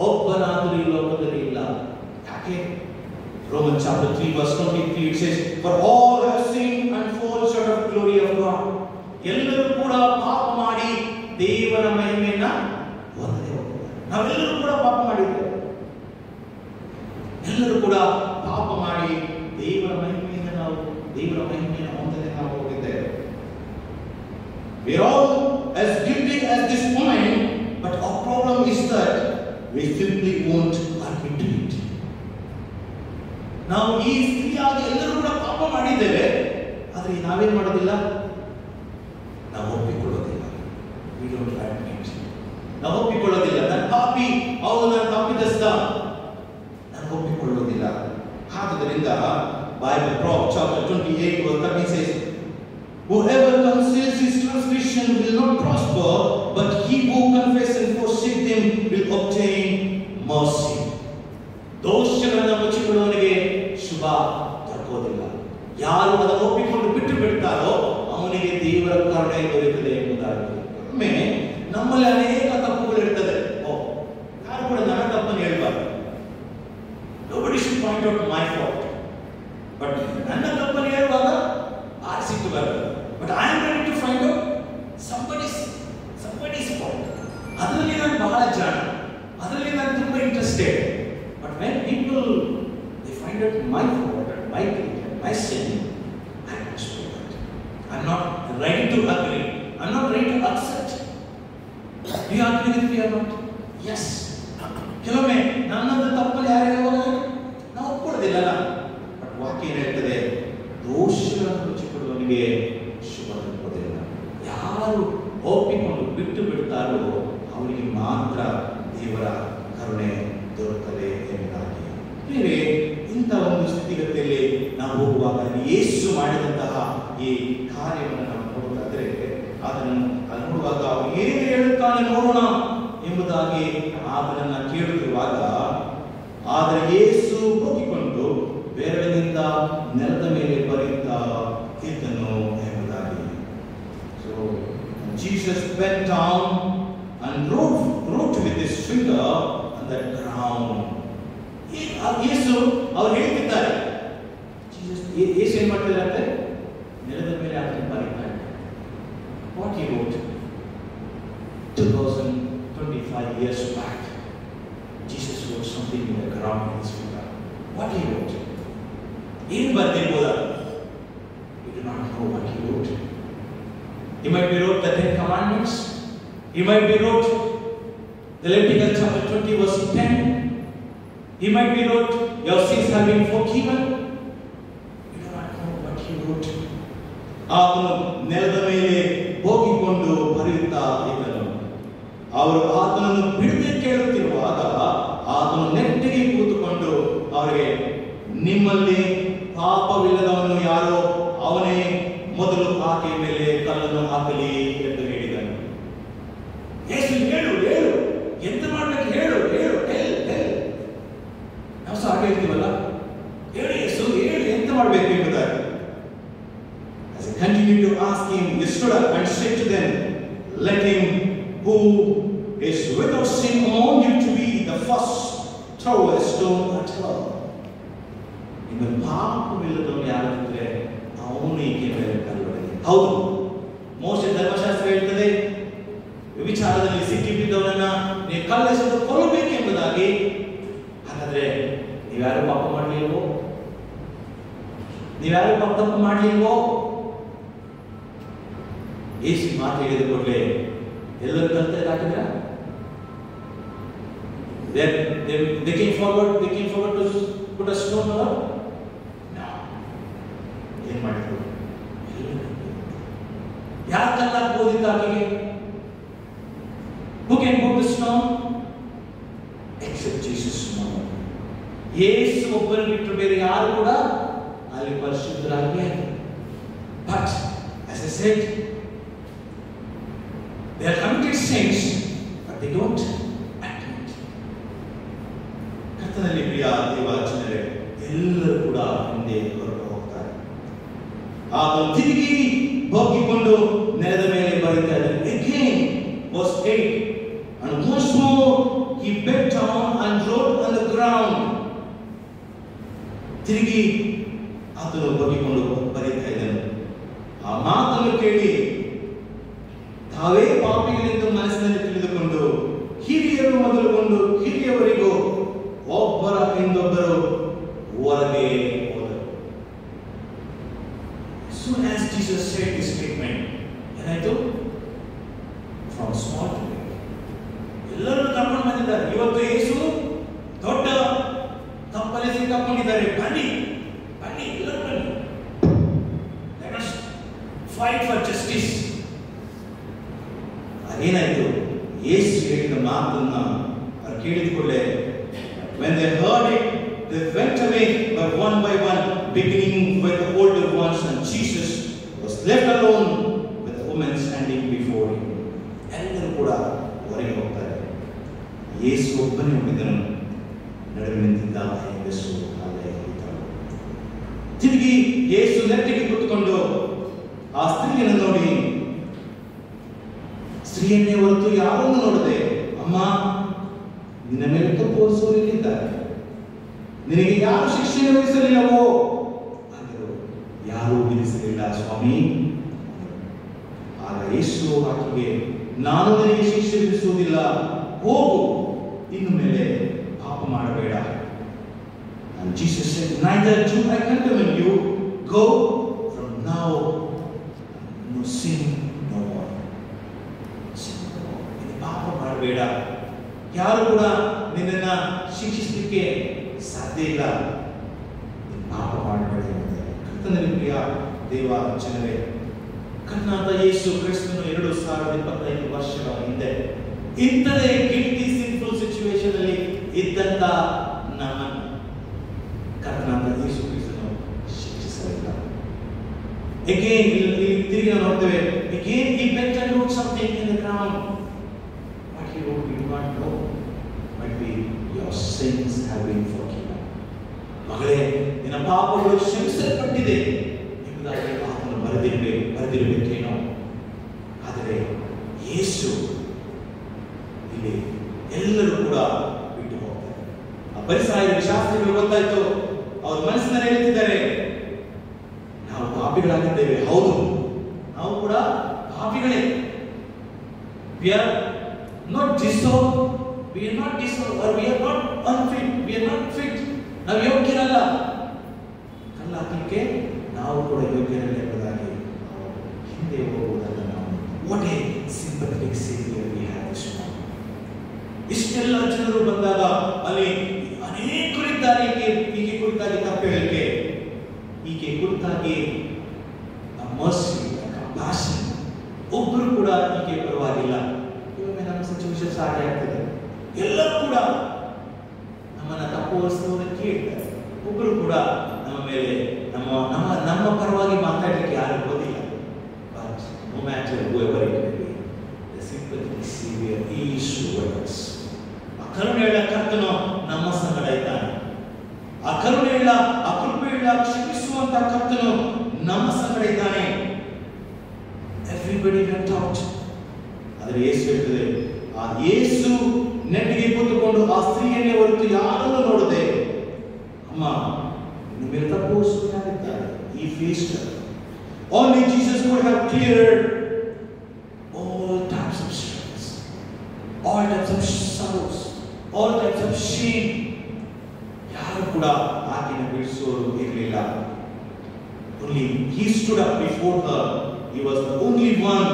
ಒಬ್ಬನಾದರೂ ಈ ಲೋಕದಲ್ಲಿ ಇಲ್ಲ. ಯಾಕೆ? Romans chapter 3 verse 23 it says, for all have sinned and fall short of glory of God. ಎಲ್ಲರೂ ಕೂಡ ಪಾಪ ಮಾಡಿ ದೇವರ ಮಹಿಮೆಯನ್ನ ಹೊಂದದೆ ಹೋಗಿದ್ದಾರೆ. ನಾವೆಲ್ಲರೂ ಕೂಡ ಪಾಪ ಮಾಡಿದ್ದೇವೆ. ಎಲ್ಲರೂ ಕೂಡ ಪಾಪ ಮಾಡಿ ದೇವರ ಮಹಿಮೆಯನ್ನು ಹೊಂದದೆ ನಾವು ಹೋಗಿದ್ದೇವೆ. We are all as guilty as this woman, but our problem is that we simply won't admit it. ನಾವು ಈ ಸ್ತ್ರೀಯಾಗಿ ಎಲ್ಲರೂ ಕೂಡ ಪಾಪ ಮಾಡಿದ್ದೇವೆ, ಆದರೆ ನಾವೇನ್ ಮಾಡೋದಿಲ್ಲ, ನಾವು ಒಪ್ಪಿಕೊಳ್ಳೋದಿಲ್ಲ. We don't admit. ನಾವು ಒಪ್ಪಿಕೊಳ್ಳೋದಿಲ್ಲ. ನನ್ನ ಪಾಪಿ, ಹೌದು ನನ್ನ ತಪ್ಪಿದಸ್ತ, ನಾನು ಒಪ್ಪಿಕೊಳ್ಳೋದಿಲ್ಲ. ಆದ್ದರಿಂದ Bible Proverbs chapter 28 verse 13 says, whoever conceals his transgression will not prosper, but he who confesses and forsakes them will obtain mercy. ದೋಷಗಳನ್ನು ಮುಚ್ಚಿಕೊಳ್ಳುವವನಿಗೆ ಶುಭ ದೊರಕೋದಿಲ್ಲ. ಯಾರು ಅದನ್ನು ಒಪ್ಪಿಕೊಂಡು ಬಿಟ್ಟು ಬಿಡ್ತಾರೋ ಅವನಿಗೆ ದೇವರ ಕರುಣೆ ದೊರೆಯುತ್ತದೆ ಎಂಬುದಾಗಿ. ಒಮ್ಮೆ ನಮ್ಮಲ್ಲಿ ಅನೇಕ ತಪ್ಪುಗಳು ಇರ್ತದೆ. ಯಾರು ಕೂಡ ನನ್ನ ತಪ್ಪನ್ನು ಹೇಳ್ಬಾರ್ದು. Nobody should point out my fault. But ನನ್ನ ತಪ್ಪನ್ನು ಹೇಳುವಾಗ ಸಿಟ್ಟು ಬರ್ತದೆ. But I am ready to find out somebody's fault. ಅದರಲ್ಲಿ ನಾನು ಬಹಳ ಜಾಣ, ಅದರಲ್ಲಿ ನಾನು ತುಂಬ interested. But when people they find out my fault, my guilt, my sin, I must do that. I'm not ready to agree. I'm not ready to accept. Do you agree with me or not? Yes. ಕೆಲವೊಮ್ಮೆ ನನ್ನದು ತಪ್ಪಲ್ಲಿ ಯಾರು ಹೇಳುವಾಗ ನಾವು ಒಪ್ಕೊಳ್ಳೋದಿಲ್ಲ. But ವಾಕ್ಯ ಹೇಳ್ತದೆ, ದೋಷಗಳನ್ನು ಮುಚ್ಚಿಕೊಳ್ಳುವವನಿಗೆ ಶುಭ ತಪ್ಪುವುದಿಲ್ಲ. ಯಾರು ಒಪ್ಪಿಕೊಂಡು ಬಿಟ್ಟು ಬಿಡ್ತಾರೋ ಅವರಿಗೆ ಮಾತ್ರ ದೇವರ ಕರುಣೆ ದೊರಕದೆ ಎಂಬುದಾಗಿ. ಬೇರೆ ಇಂಥ ಒಂದು ಸ್ಥಿತಿಗತಿಯಲ್ಲಿ ನಾವು ಹೋಗುವಾಗ ಯೇಸು ಮಾಡಿದಂತಹ ಈ ಕಾರ್ಯವನ್ನು ನಾವು ನೋಡೋದಾದ್ರೆ ಅದನ್ನು ನೋಡುವಾಗ ಅವನು ಏನು ಹೇಳುತ್ತಾನೆ ನೋಡೋಣ ಎಂಬುದಾಗಿ ಆತನನ್ನ ಕೇಳುತ್ತಿರುವಾಗ, ಆದರೆ ಯೇಸು ಹೋಗಿಕೊಂಡು ಬೆರಳಿನಿಂದ ನೆಲದ ಮೇಲೆ ಬರೆಯುತ್ತಾ ಇದ್ದನು ಎಂಬುದಾಗಿ. So Jesus went down and wrote with his finger on the ground. ಯೇಸು ಅವರು ಹೇಳ್ತಿದ್ದಾರೆ, ಯೇಸು ಏನ್ ಮಾಡ್ತಿದ್ದಾರೆ? ನೆಲದ ಮೇಲೆ ಆತನ ಬರೀತಾರೆ. What he wrote 2025 years back, Jesus wrote something in the ground with his finger. What he wrote? ಏನು ಬರ್ತಿರ್ಬೋದ? We do not know what he wrote. He might be wrote the 10 Commandments. He might be wrote the Leviticus chapter 20 verse 10. He might be wrote your sins have been forgiven. We do not know what he wrote. ಆತನು ನೆಲದ ಮೇಲೆ ಹೋಗಿಕೊಂಡು ಬರೆಯುತ್ತಾ ಇದ್ದನು. ಅವರು ಆತನನ್ನು ಬಿಡದೆ ಕೇಳುತ್ತಿರುವಾಗ ಆತನು ನೆಟ್ಟಿಗೆ ಕೂತುಕೊಂಡು ಅವರಿಗೆ, ನಿಮ್ಮಲ್ಲಿ ಪಾಪವಿಲ್ಲದವನು ಯಾರೋ ಅವನೇ ಮೊದಲು ಆಕೆಯ ಮೇಲೆ ಕಲ್ಲನ್ನು ಹಾಕಲಿ ಎಂದು ಹೇಳಿದನು. ಯೇಸು ಹೇಳು ಹೇಳು, ಎಂತ ಮಾಡ್ಬೇಕು ಹೇಳು ಹೇಳು ಹೇಳು. ನಾವು ಸಹ ಹಾಗೆ ಹೇಳ್ತೀವಲ್ಲ, ಹೇಳು ಯೇಸು ಹೇಳು, ಎಂತ ಮಾಡಬೇಕು ಎಂಬುದಾಗಿ. As he continued to ask him, he stood up and said to them, let him who is without sin among you to be the first throw a stone at her. ಇನ್ನು ಪಾಪವಿಲ್ಲದವನು ಯಾರಿದ್ರೆ ಅವನು ಈಕೆ ಮೇಲೆ ಕಲ್ಲೊಡೆಯಲಿ. ಹೌದು, ಮೋಶೆ ಧರ್ಮಶಾಸ್ತ್ರ ಹೇಳ್ತದೆ, ವಿಚಾರದಲ್ಲಿ ಸಿಕ್ಕಿ ಬಿದ್ದವನನ್ನ ನೀವು ಕಲ್ಲೆಸೆದು ಕೊಲ್ಲಬೇಕು ಎಂಬುದಾಗಿ. ಹಾಗಾದ್ರೆ ನೀವ್ಯಾರು ಪಾಪ ಮಾಡಲಿಲ್ವೋ? ನೀವ್ಯಾರು ತಪ್ಪು ಮಾಡಲಿಲ್ವೋ? ಯೇಸು ಮಾತು ಹೇಳಿದ ಕೂಡಲೇ ಎಲ್ಲರೂ ಕಲ್ತೆ ಹಾಕಿದ್ರ? They came forward to put a stone on her. ಏನ್ ಮಾಡಿದ್ರು? ಯಾರು ಕಲ್ಲ ಹಾಕ್ಬೋದಿತ್ತು ಆಕೆಗೆ? Who can put the stone? Except Jesus. ಯೇಸು ಒಬ್ಬರು ಬಿಟ್ಟು ಬೇರೆ ಯಾರು ಕೂಡ ಅಲ್ಲಿ ಪರಿಶುದ್ಧರಾಗಿ. But as I said, they are committed sins, but they don't act it. ಕರ್ತನಲ್ಲಿ ಪ್ರಿಯ ದೇವಜನರೇ, ಎಲ್ಲರೂ ಕೂಡ ಹಿಂದೆ ಹೊರಟು ಹೋಗ್ತಾರೆ. ಆತನು ತಿರುಗಿ ಬಗ್ಗಿಕೊಂಡು ನೆಲದ ಮೇಲೆ ಬರೀತಾರೆ. Again, verse 8, and once more he bent down and wrote on the ground. ತಿರುಗಿ ಆತನು ಬಗ್ಗಿಕೊಂಡು ಬರೀತಾ ಇದ್ದನು. ಆ ಮಾತನ್ನು ಕೇಳಿ ತಾವೇ ಪಾಪಿಗಳೆಂದು ಮನಸ್ಸಿನಲ್ಲಿ ತಿಳಿದುಕೊಂಡು ಹಿರಿಯರು ಮೊದಲುಗೊಂಡು ಕಿರಿಯವರಿಗೂ ಒಬ್ಬರ ಹಿಂದೊಬ್ಬರು ಹೊರಗೆ ಹೋದರು. Soon as Jesus said this statement, ಏನಾಯ್ತು? From small to big, ಎಲ್ಲರೂ ಕರ್ಕೊಂಡು ಬಂದಿದ್ದಾರೆ. ಇವತ್ತು ಯೇಸು ದೊಡ್ಡ ತಪ್ಪಲ್ಲಿ ಸಿಕ್ಕಾಕೊಂಡಿದ್ದಾರೆ. ಬನ್ನಿ ಬನ್ನಿ, ಎಲ್ಲರೂ ಬನ್ನಿ, let us fight for justice. ಅದೇನಾಯ್ತು? ಯೇಸು ಹೇಳಿದ ಮಾತನ್ನ ಅವರು ಕೇಳಿದ ಕೂಡಲೇ, when they heard it, they went away by one, beginning with the older ones, and Jesus was left alone with the woman standing before him. ಎಲ್ಲರೂ ಕೂಡ ಹೊರಗೆ ಹೋಗ್ತಾರೆ. ಯೇಸು ಒಬ್ಬನೇ ಉಳಿದನು. ನಡುವೆ ನಿಂತಿದ್ದ ಹೆಂಗಸು ಅಲ್ಲೇ ಇದ್ದಳು. ತಿರುಗಿ ಯೇಸು ನೆಟ್ಟಿಗೆ ಕೂತ್ಕೊಂಡು ಆ ಸ್ತ್ರೀಯನ್ನು ನೋಡಿ, ಸ್ತ್ರೀಯನ್ನೇ ಹೊರತು ಯಾರನ್ನು ನೋಡದೆ, ಅಮ್ಮ, ನಿನ್ನ ಮೇಲೆ ತೋರಿಸುವವರಿದ್ದಾರೆ, ನಿನಗೆ ಯಾರು ಶಿಕ್ಷೆ ವಹಿಸಲಿಲ್ಲವೋ ಅಂದರು. ಯಾರೂ ವಿಧಿಸಲಿಲ್ಲ ಸ್ವಾಮಿ. ಆಗ ಯೇಸು ಆಕೆಗೆ, ನಾನು ನಿನಗೆ ಶಿಕ್ಷೆ ವಿಧಿಸುವುದಿಲ್ಲ, ಹೋಗು, ಇನ್ನು ಮೇಲೆ ಪಾಪ ಮಾಡಬೇಡ. And Jesus said, neither do I condemn you, go from now, no sin no more. Sin no more. ಇದು ಪಾಪ ಮಾಡಬೇಡ. ಯಾರು ಕೂಡ ನಿನ್ನನ್ನ ಶಿಕ್ಷಿಸಲಿಕ್ಕೆ ಸಾಧ್ಯ ಇಲ್ಲ. ಪಾಪ ಮಾಡಬೇಡ. ಕರ್ತನಲ್ಲಿ ಪ್ರಿಯ ದೇವ ಜನರೇ, ಕರ್ತನಾದ ಯೇಸು ಕ್ರಿಸ್ತನು 2025 ವರ್ಷಗಳ ಹಿಂದೆ ಇಂಥದೇ ಗಿಲ್ಟಿ ಸಿನ್ಫುಲ್ ಸಿಚುವೇಶನ್ ಅಲ್ಲಿ ಇದ್ದಂತ ನಮ್ಮನ್ನು ಕರ್ತನಾದ ಯೇಸು ಕ್ರಿಸ್ತನು ಶಿಕ್ಷಿಸಲಿಲ್ಲ. ಅಗೇನ್ ಇಲ್ಲಿ ತಿರುಗಿ ನಾವು ನೋಡ್ತೇವೆ, again he went and wrote something in the ground. What he wrote we do not know, but your sins have been forgiven. ಮಗಳೇ, ನಿನ್ನ ಪಾಪಗಳು ಕ್ಷಮಿಸಲ್ಪಟ್ಟಿದೆ ಎಂಬುದಾಗಿ ಆತನು ಬರೆದಿರಬೇಕೇನೋ. ಆದರೆ ಯೇಸು ಇಲ್ಲಿ ಎಲ್ಲರೂ ಕೂಡ ಬಿಟ್ಟು ಹೋಗ್ತಾರೆ. ಆ ಪರಿಸರ ಶಾಸ್ತ್ರಿಗಳು ಗೊತ್ತಾಯ್ತು, ಅವ್ರ ಮನಸ್ಸಿನಲ್ಲಿ ಹೇಳ್ತಿದ್ದಾರೆ, ನಾವು ಪಾಪಿಗಳಾಗಿದ್ದೇವೆ. ಹೌದು, ನಾವು ಕೂಡ ಪಾಪಿಗಳೇ. We are not deserved, we are not deserved, or we are not unfit, we are not fit. ನಾವು ಯೋಗ್ಯರಲ್ಲ. ಕಲ್ಲಾಕಲಿಕ್ಕೆ ನಾವು ಕೂಡ ಯೋಗ್ಯರಲ್ಲ ಎಂಬುದಾಗಿ ನಾವು ಹಿಂದೆ ಹೋಗುವುದಲ್ಲ. ನಾವು what A sympathetic saviour we have this morning. ಇಷ್ಟೆಲ್ಲ ಜನರು ಬಂದಾಗ ಅಲ್ಲಿ ಅನೇಕರಿದ್ದಾರೆ ಈಕೆ ಕುರಿತಾಗಿ ತಪ್ಪು ಹೇಳಿಕೆ, ಈಕೆ ಕುರಿತಾಗಿ ಮರ್ಸಿ, ಕಂಪ್ಯಾಷನ್. ಒಬ್ಬರು ಕೂಡ ಈಕೆ ಪರವಾಗಿಲ್ಲ. ಇವೊಮ್ಮೆ ನಮ್ಮ ಸಿಚುವೇಶನ್ಸ್ ಹಾಗೆ ಆಗ್ತದೆ. ಎಲ್ಲರೂ ಕೂಡ ನಮ್ಮನ್ನ ತಪ್ಪು ಹೊರಿಸುವುದಕ್ಕೆ ಹೇಳ್ತಾರೆ. ಒಬ್ಬರು ಕೂಡ ನಮ್ಮ ಮೇಲೆ ನಮ್ಮ ಪರವಾಗಿ ಮಾತಾಡಲಿಕ್ಕೆ ಯಾರು ಬರೋದಿಲ್ಲ. But no matter whoever it may be, the sympathetic savior is with us. ಆ ಕರುಣೆಯುಳ್ಳ ಕರ್ತನು ನಮ್ಮ ಸಂಗಡ ಇದ್ದಾನೆ. ಆ ಕರುಣೆಯುಳ್ಳ, ಆ ಕೃಪೆಯುಳ್ಳ, ಕ್ಷಮಿಸುವಂತ ಕರ್ತನು ನಮ್ಮ ಸಂಗಡ ಇದ್ದಾನೆ. Everybody went out. ಆದರೆ ಯೇಸು ಹೇಳ್ತದೆ, ಆ ಯೇಸು ನೆಟ್ಟಿಗೆ ಕೂತುಕೊಂಡು ಆ ಸ್ತ್ರೀಯನ್ನೇ ಹೊರತು ಯಾರನ್ನು ನೋಡದೆ, ಅಮ್ಮ ನಿಮ್ಮ ಮೇಲೆ ತಪ್ಪು ಹೊರಿಸುತ್ತಾಗಿದ್ದಾರೆ. He faced her. Only Jesus could have cleared all types of stress, all types of sorrows, all types of shame. ಯಾರು ಕೂಡ ಆಕೆಯನ್ನು ಬಿಡಿಸೋರು ಇರಲಿಲ್ಲ. Only he stood up before her. He was the only one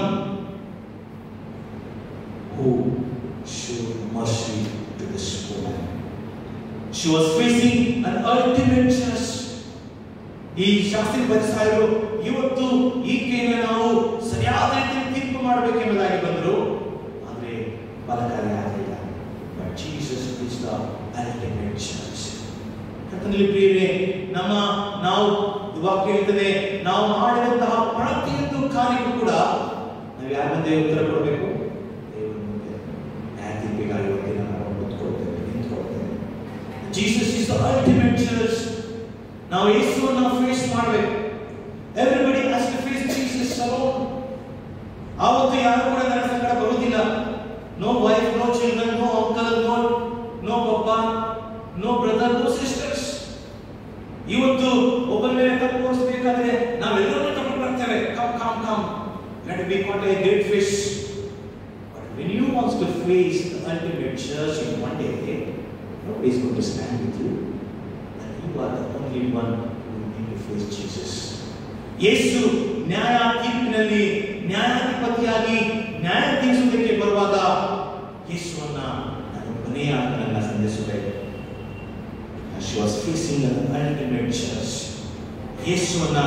who showed mercy to this woman. She was facing an ultimate test. ಈ ಶಾಸ್ತ್ರಿ ಪರಿಸರರು ಇವತ್ತು ಈಕೆಯನ್ನು ನಾವು ಸರಿಯಾದ ರೀತಿಯಲ್ಲಿ ತೀರ್ಪು ಮಾಡಬೇಕೆಂಬುದಾಗಿ ಬಂದರು. ಆದರೆ ಫಲಕಾರಿ ಆಗಲಿಲ್ಲ. But Jesus is the ultimate judge. ಕರ್ತನಲ್ಲಿ ಪ್ರಿಯರೇ, ನಾವು ವಾಕ್ಯ ಹೇಳ್ತದೆ, ನಾವು ಮಾಡಿದಂತಹ ಪ್ರತಿಯೊಂದು ಕಾರ್ಯಕ್ಕೂ ಕೂಡ ನಾವು ಯಾರ ಮುಂದೆ ಉತ್ತರ ಕೊಡಬೇಕು? ದೇವರ ಮುಂದೆ ನ್ಯಾಯ ತೀರ್ಪಿಗಾಗಿ ಇವತ್ತಿನ ನಾವು ನಿಂತ್ಕೊಳ್ತೇವೆ. Jesus is the ultimate judge. ನಾವು ಯೇಸುವನ್ನು ಫೇಸ್ ಮಾಡಬೇಕು. Everybody has to face Jesus alone. ಆವತ್ತು ಯಾರು ಕೂಡ ನನ್ನ ಸಂಗಡ ಬರುವುದಿಲ್ಲ. No wife, no children, no uncle, no papa, no brother, no sisters. ಇವತ್ತು ಒಬ್ಬರ ಮೇಲೆ ತಪ್ಪು ಹೊರಿಸಬೇಕಾದ್ರೆ ನಾವೆಲ್ಲರೂ ತಪ್ಪು ಬರ್ತೇವೆ. Come, let me caught a great fish. But when you want to face the ultimate judge in one day, nobody is going to stand with you. And you are the only one who need to face Jesus. ಯೇಸು ನ್ಯಾಯ ತೀರ್ಪಿನಲ್ಲಿ ನ್ಯಾಯಾಧಿಪತಿಯಾಗಿ ನ್ಯಾಯ ತೀರಿಸುವುದಕ್ಕೆ ಬರುವಾಗ ಯೇಸುವನ್ನ ನಾನು ಕೊನೆಯ ನನ್ನ ಸಂದೇಶವೇ. She was facing an ultimate judge. ಯೇಸುವನ್ನ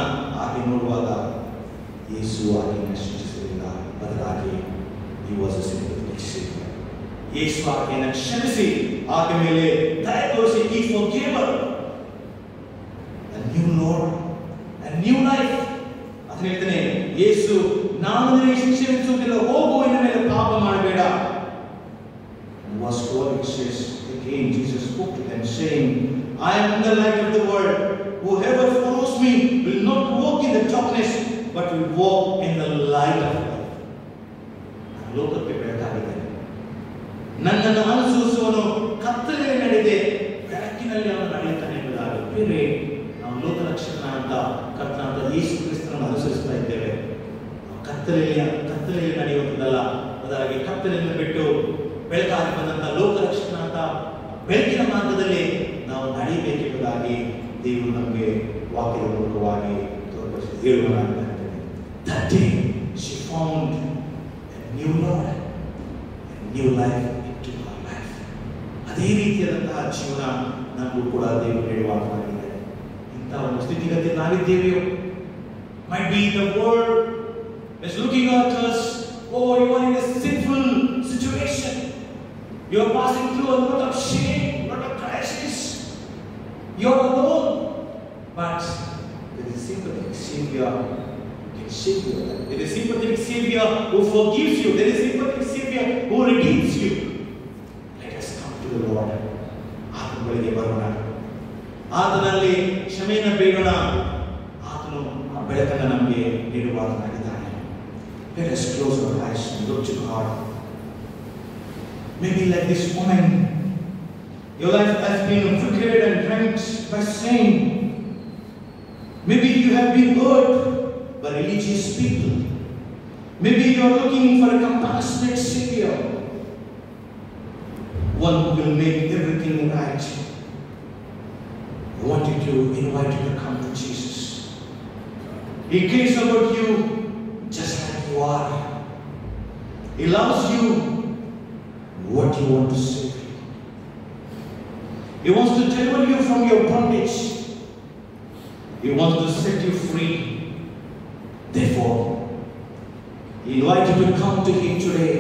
ಆಕೆ ನೋಡುವಾಗ ಯೇಸು ಆಕೆಯನ್ನು ಶಿಕ್ಷಿಸಲಿಲ್ಲ, ಬದಲಾಗಿ he was a sympathetic savior. ಯೇಸು ಆಕೆಯನ್ನು ಕ್ಷಮಿಸಿ ಆಕೆ ಮೇಲೆ ದಯೆ ತೋರಿಸಿ he forgave her. A new Lord, a new life. ಅದನ್ನ ಹೇಳ್ತಾನೆ, ಯೇಸು ನಾನು ನಿನಗೆ ಶಿಕ್ಷೆ ವಿಧಿಸುವುದಿಲ್ಲ, ಹೋಗು, ಇನ್ನು ಮೇಲೆ ಪಾಪ ಮಾಡಬೇಡ. Verse 12 it says, again Jesus spoke to them saying, I am the light of the world. Whoever follows me will not walk in the darkness, but will walk in the light of life. ಲೋಕಕ್ಕೆ ಬೆಳಕಾಗಿದ್ದೇನೆ. ನನ್ನನ್ನು ಅನುಸರಿಸುವನು ಕತ್ತಲೆಯಲ್ಲಿ ನಡೆದೆ, ಬೆಳಕಿನಲ್ಲಿ ಅವನು ನಡೆಯುತ್ತಾನೆ ಎಂಬುದಾಗಿ. ಬೇರೆ ನಾವು ಲೋಕದ ಲೋಕರಕ್ಷಕನಾದ ಕರ್ತನಾದ ಯೇಸು ಕ್ರಿಸ್ತನನ್ನು ಅನುಸರಿಸ್ತಾ ಇದ್ದೇವೆ. ಕತ್ತಲೆಯಲ್ಲಿ ನಡೆಯುವಂಥದ್ದಲ್ಲ, ಬದಲಾಗಿ ಕತ್ತಲೆಯನ್ನು ಬಿಟ್ಟು ಬೆಳಕಾಗಿ ಬಂದಂತಹ ಲೋಕರಕ್ಷಕನಾದ ಬೆಳಕಿನ ಮಾರ್ಗದಲ್ಲಿ ನಾವು ನಡೆಯಬೇಕೆಂಬುದಾಗಿ ದೇವರು ನಮಗೆ ವಾಕ್ಯದ ಮೂಲಕವಾಗಿ ತೋರ್ಪಡಿಸಿ ಹೇಳುವನಾಗಿದ್ದಾನೆ. That day she found a new Lord, a new life into her life. ಅದೇ ರೀತಿಯಾದಂತಹ ಜೀವನ ನಮಗೂ ಕೂಡ ದೇವರು ನೀಡುವಾಗಿದೆ. ಇಂತಹ ಒಂದು ಸ್ಥಿತಿಗತಿ ನಾವಿದ್ದೇವೆಯೋ, might be the world is looking at us. Oh, you are in a sinful situation. You are passing through a lot of shame, a lot of crisis. You are alone. But there is a sympathetic Savior who can shake your life. There is a sympathetic Savior who forgives you. There is a sympathetic Savior who redeems you. Let us come to the Lord. ಆತನ ಬಳಿಗೆ ಬರೋಣ, ಆತನಲ್ಲಿ ಕ್ಷಮೆಯನ್ನು ಬೇಡೋಣ. ಆತನು ಆ ಬೆಳಕನ್ನು ನಮಗೆ ನೀಡುವಾತನಾಗಿದ್ದಾನೆ. Let us close our eyes and look to God. Maybe like this woman, your life has been flickered and rent by sin. Maybe you have been hurt by religious people. Maybe you are looking for a compassionate Savior, one who will make everything right. I wanted to invite you to come to Jesus. He cares about you just like you are. He loves you what you want to say. He wants to deliver you from your bondage. He wants to set you free. Therefore, He invites you to come to Him today.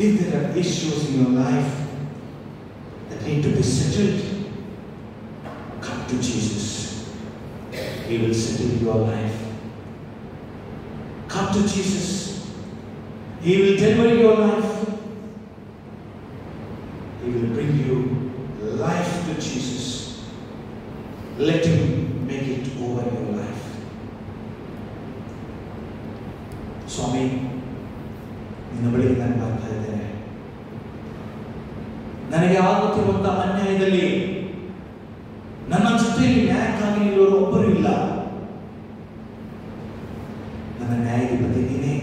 If there are issues in your life that need to be settled, come to Jesus. He will settle your life. Come to Jesus. He will deliver your life. He will bring you life to Jesus. Let Him make it over your life. Swami, ನಿನ್ನ ಬಳಿಗೆ ನಾನು ಬರ್ತಾ ಇದ್ದೇನೆ. ನನಗೆ ಆಗುತ್ತಿರುವಂತಹ ಅನ್ಯಾಯದಲ್ಲಿ ನನ್ನ ಜೊತೆಯಲ್ಲಿ ನ್ಯಾಯಕ್ಕಾಗಿ ನಿಲ್ಲುವರು ಒಬ್ಬರು ಇಲ್ಲ. ನನ್ನ ನ್ಯಾಯಾಧಿಪತಿ ನೀನೇ,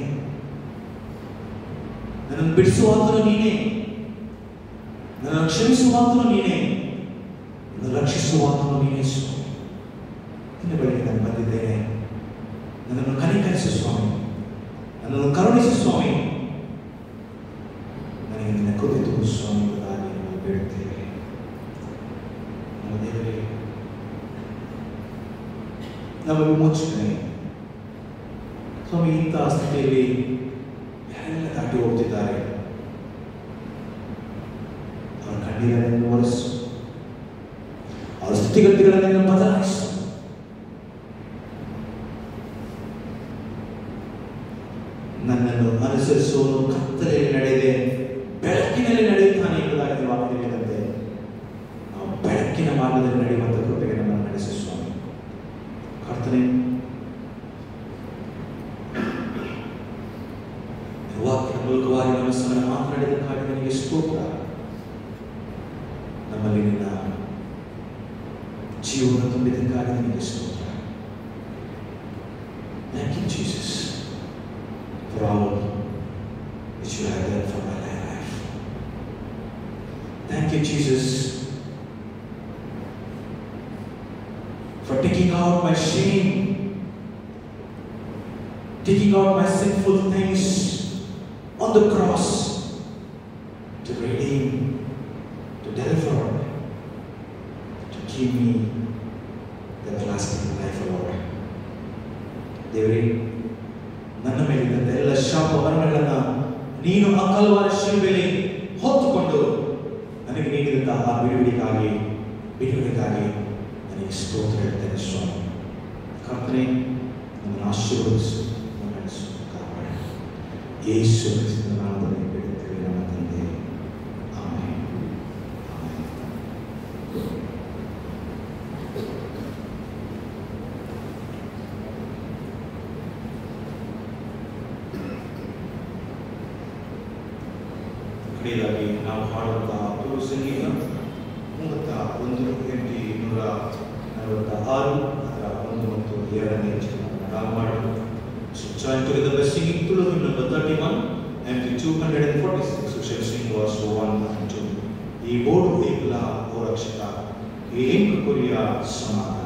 ನನ್ನನ್ನು ಬಿಡಿಸುವಾತನು ನೀನೇ, ನನ್ನನ್ನು ಕ್ಷಮಿಸುವಾತನು ನೀನೇ, ನನ್ನನ್ನು ರಕ್ಷಿಸುವಾತನು ನೀನೇ ಸ್ವಾಮಿ. ನಿನ್ನ ಬಳಿಗೆ ನಾನು ಬಂದಿದ್ದೇನೆ. ನನ್ನನ್ನು ಕನಿಕರಿಸು ಸ್ವಾಮಿ, ನನ್ನನ್ನು ಕರುಣಿಸು ಸ್ವಾಮಿ, ನನಗೆ ನಿನ್ನ ಕೃಪೆ ತೋರು ಸ್ವಾಮಿ ಎಂಬುದಾಗಿ ನಾವು ಬೇಡುತ್ತೇವೆ. ನಮ್ಮ ದೇವರೇ, ನಮ್ಮ ವಿಮೋಚನೆ ಸ್ವಾಮಿ, ಇಂತಹ ಸ್ಥಿತಿಯಲ್ಲಿ ಯಾರೆಲ್ಲ ದಾಟಿ ಹೋಗ್ತಿದ್ದಾರೆ, ಅವರ ಕಣ್ಣೀರನ್ನು ಒರೆಸು, ಅವರ ಸ್ಥಿತಿಗತಿಗಳನ್ನು ಬದಲಾಯಿಸು. ನನ್ನನ್ನು ಅನುಸರಿಸುವನು ಕತ್ತಲೆಯಲ್ಲಿ ನಡೆಯದೆ ಬೆಳಕಿನಲ್ಲಿ ನಡೆಯುತ್ತಾನೆ ಎಂಬುದಾಗಿ ವಾಕ್ಯವಿಲ್ಲದೆ ನಾವು ಬೆಳಕಿನ ಮಾರ್ಗದಲ್ಲಿ ನಡೆಯುವಂಥ ಕೃಪೆಗೆ ನಮ್ಮನ್ನು ನಡೆಸು ಸ್ವಾಮಿ. ಕರ್ತನೆ, ವಾಕ್ಯದ ಮೂಲಕವಾಗಿ ನಮ್ಮ ಸಂಗಡ ಮಾತನಾಡಿದಕ್ಕಾಗಿ ನನಗೆ ಸ್ತೋತ್ರ. ನಮ್ಮಲ್ಲಿ ನಿನ್ನ ಜೀವನ ತುಂಬಿದಕ್ಕಾಗಿ ನನಗೆ ಸ್ತೋತ್ರ. Thank you, Jesus, for all which you have done for my life. Thank you, Jesus, for taking out my shame, taking out my sinful things on the cross to redeem, to deliver, to give me the everlasting life, Lord. ದೇವರೇ, ನನ್ನ ಮೇಲಿದ್ದಂಥ ಎಲ್ಲ ಶಾಪ ಮರಣಗಳನ್ನು ನೀನು ಆ Calvary ಶಿಲುಬೆಯಲ್ಲಿ ಹೊತ್ತುಕೊಂಡು ನನಗೆ ನೀಡಿದಂತಹ ಆ ಬಿಡುಗಡೆಗಾಗಿ ನನಗೆ ಸ್ತೋತ್ರ ಹೇಳ್ತೇನೆ ಸ್ವಾಮಿ. ಕರ್ತನೆ, ನಮ್ಮನ್ನು ಆಶೀರ್ವದಿಸು, ನಮ್ಮ ನಡೆಸು, ಕಾಪಾಡಿ. ಯೇಸು ಕ್ರಿಸ್ತನ ನಾಮದಲ್ಲಿ ಬೇಡುತ್ತೇವೆ ನಮ್ಮ ತಂದೆ. ಆಮೆನ್. ಕಡೆಯದಾಗಿ ನಾವು ಹಾಡುವಂತಹ ಸಂಗೀತ 31 800 6 ಅದರ 1 ಮತ್ತು 2ನೇ ವಚನವನ್ನು ನಾವು ಮಾಡೋಣ. So join together by singing Tulu hymn number 31 and the 246. We shall sing verse 1 and 2. ಈ ಓಡು ಏಕಲ ಓ ರಕ್ಷಕ ಏಕ ಕುರಿಯ ಸಮಾಧಾನ.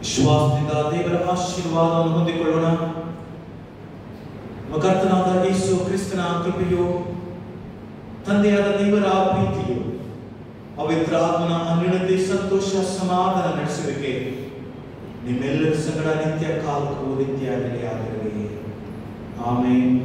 ವಿಶ್ವಾಸದಿಂದ ದೇವರ ಆಶೀರ್ವಾದವನ್ನು ಹೊಂದಿಕೊಳ್ಳೋಣ. ಕರ್ತನಾದ ಯೇಸು ಕ್ರಿಸ್ತನ ಕೃಪೆಯು, ತಂದೆಯಾದ ದೇವರ ಪ್ರೀತಿಯು, ಪವಿತ್ರ ಆತ್ಮನ ಅನ್ಯೋನ್ಯತೆ, ಸಂತೋಷ, ಸಮಾಧಾನ ನಡೆಸುವಿಕೆ ನಿಮ್ಮೆಲ್ಲರ ಸಂಗಡ ನಿತ್ಯ ಕಾಲಕ್ಕೂ ನಿತ್ಯ ನೆಲೆಯಾಗಿರಲಿ. ಆಮೆನ್.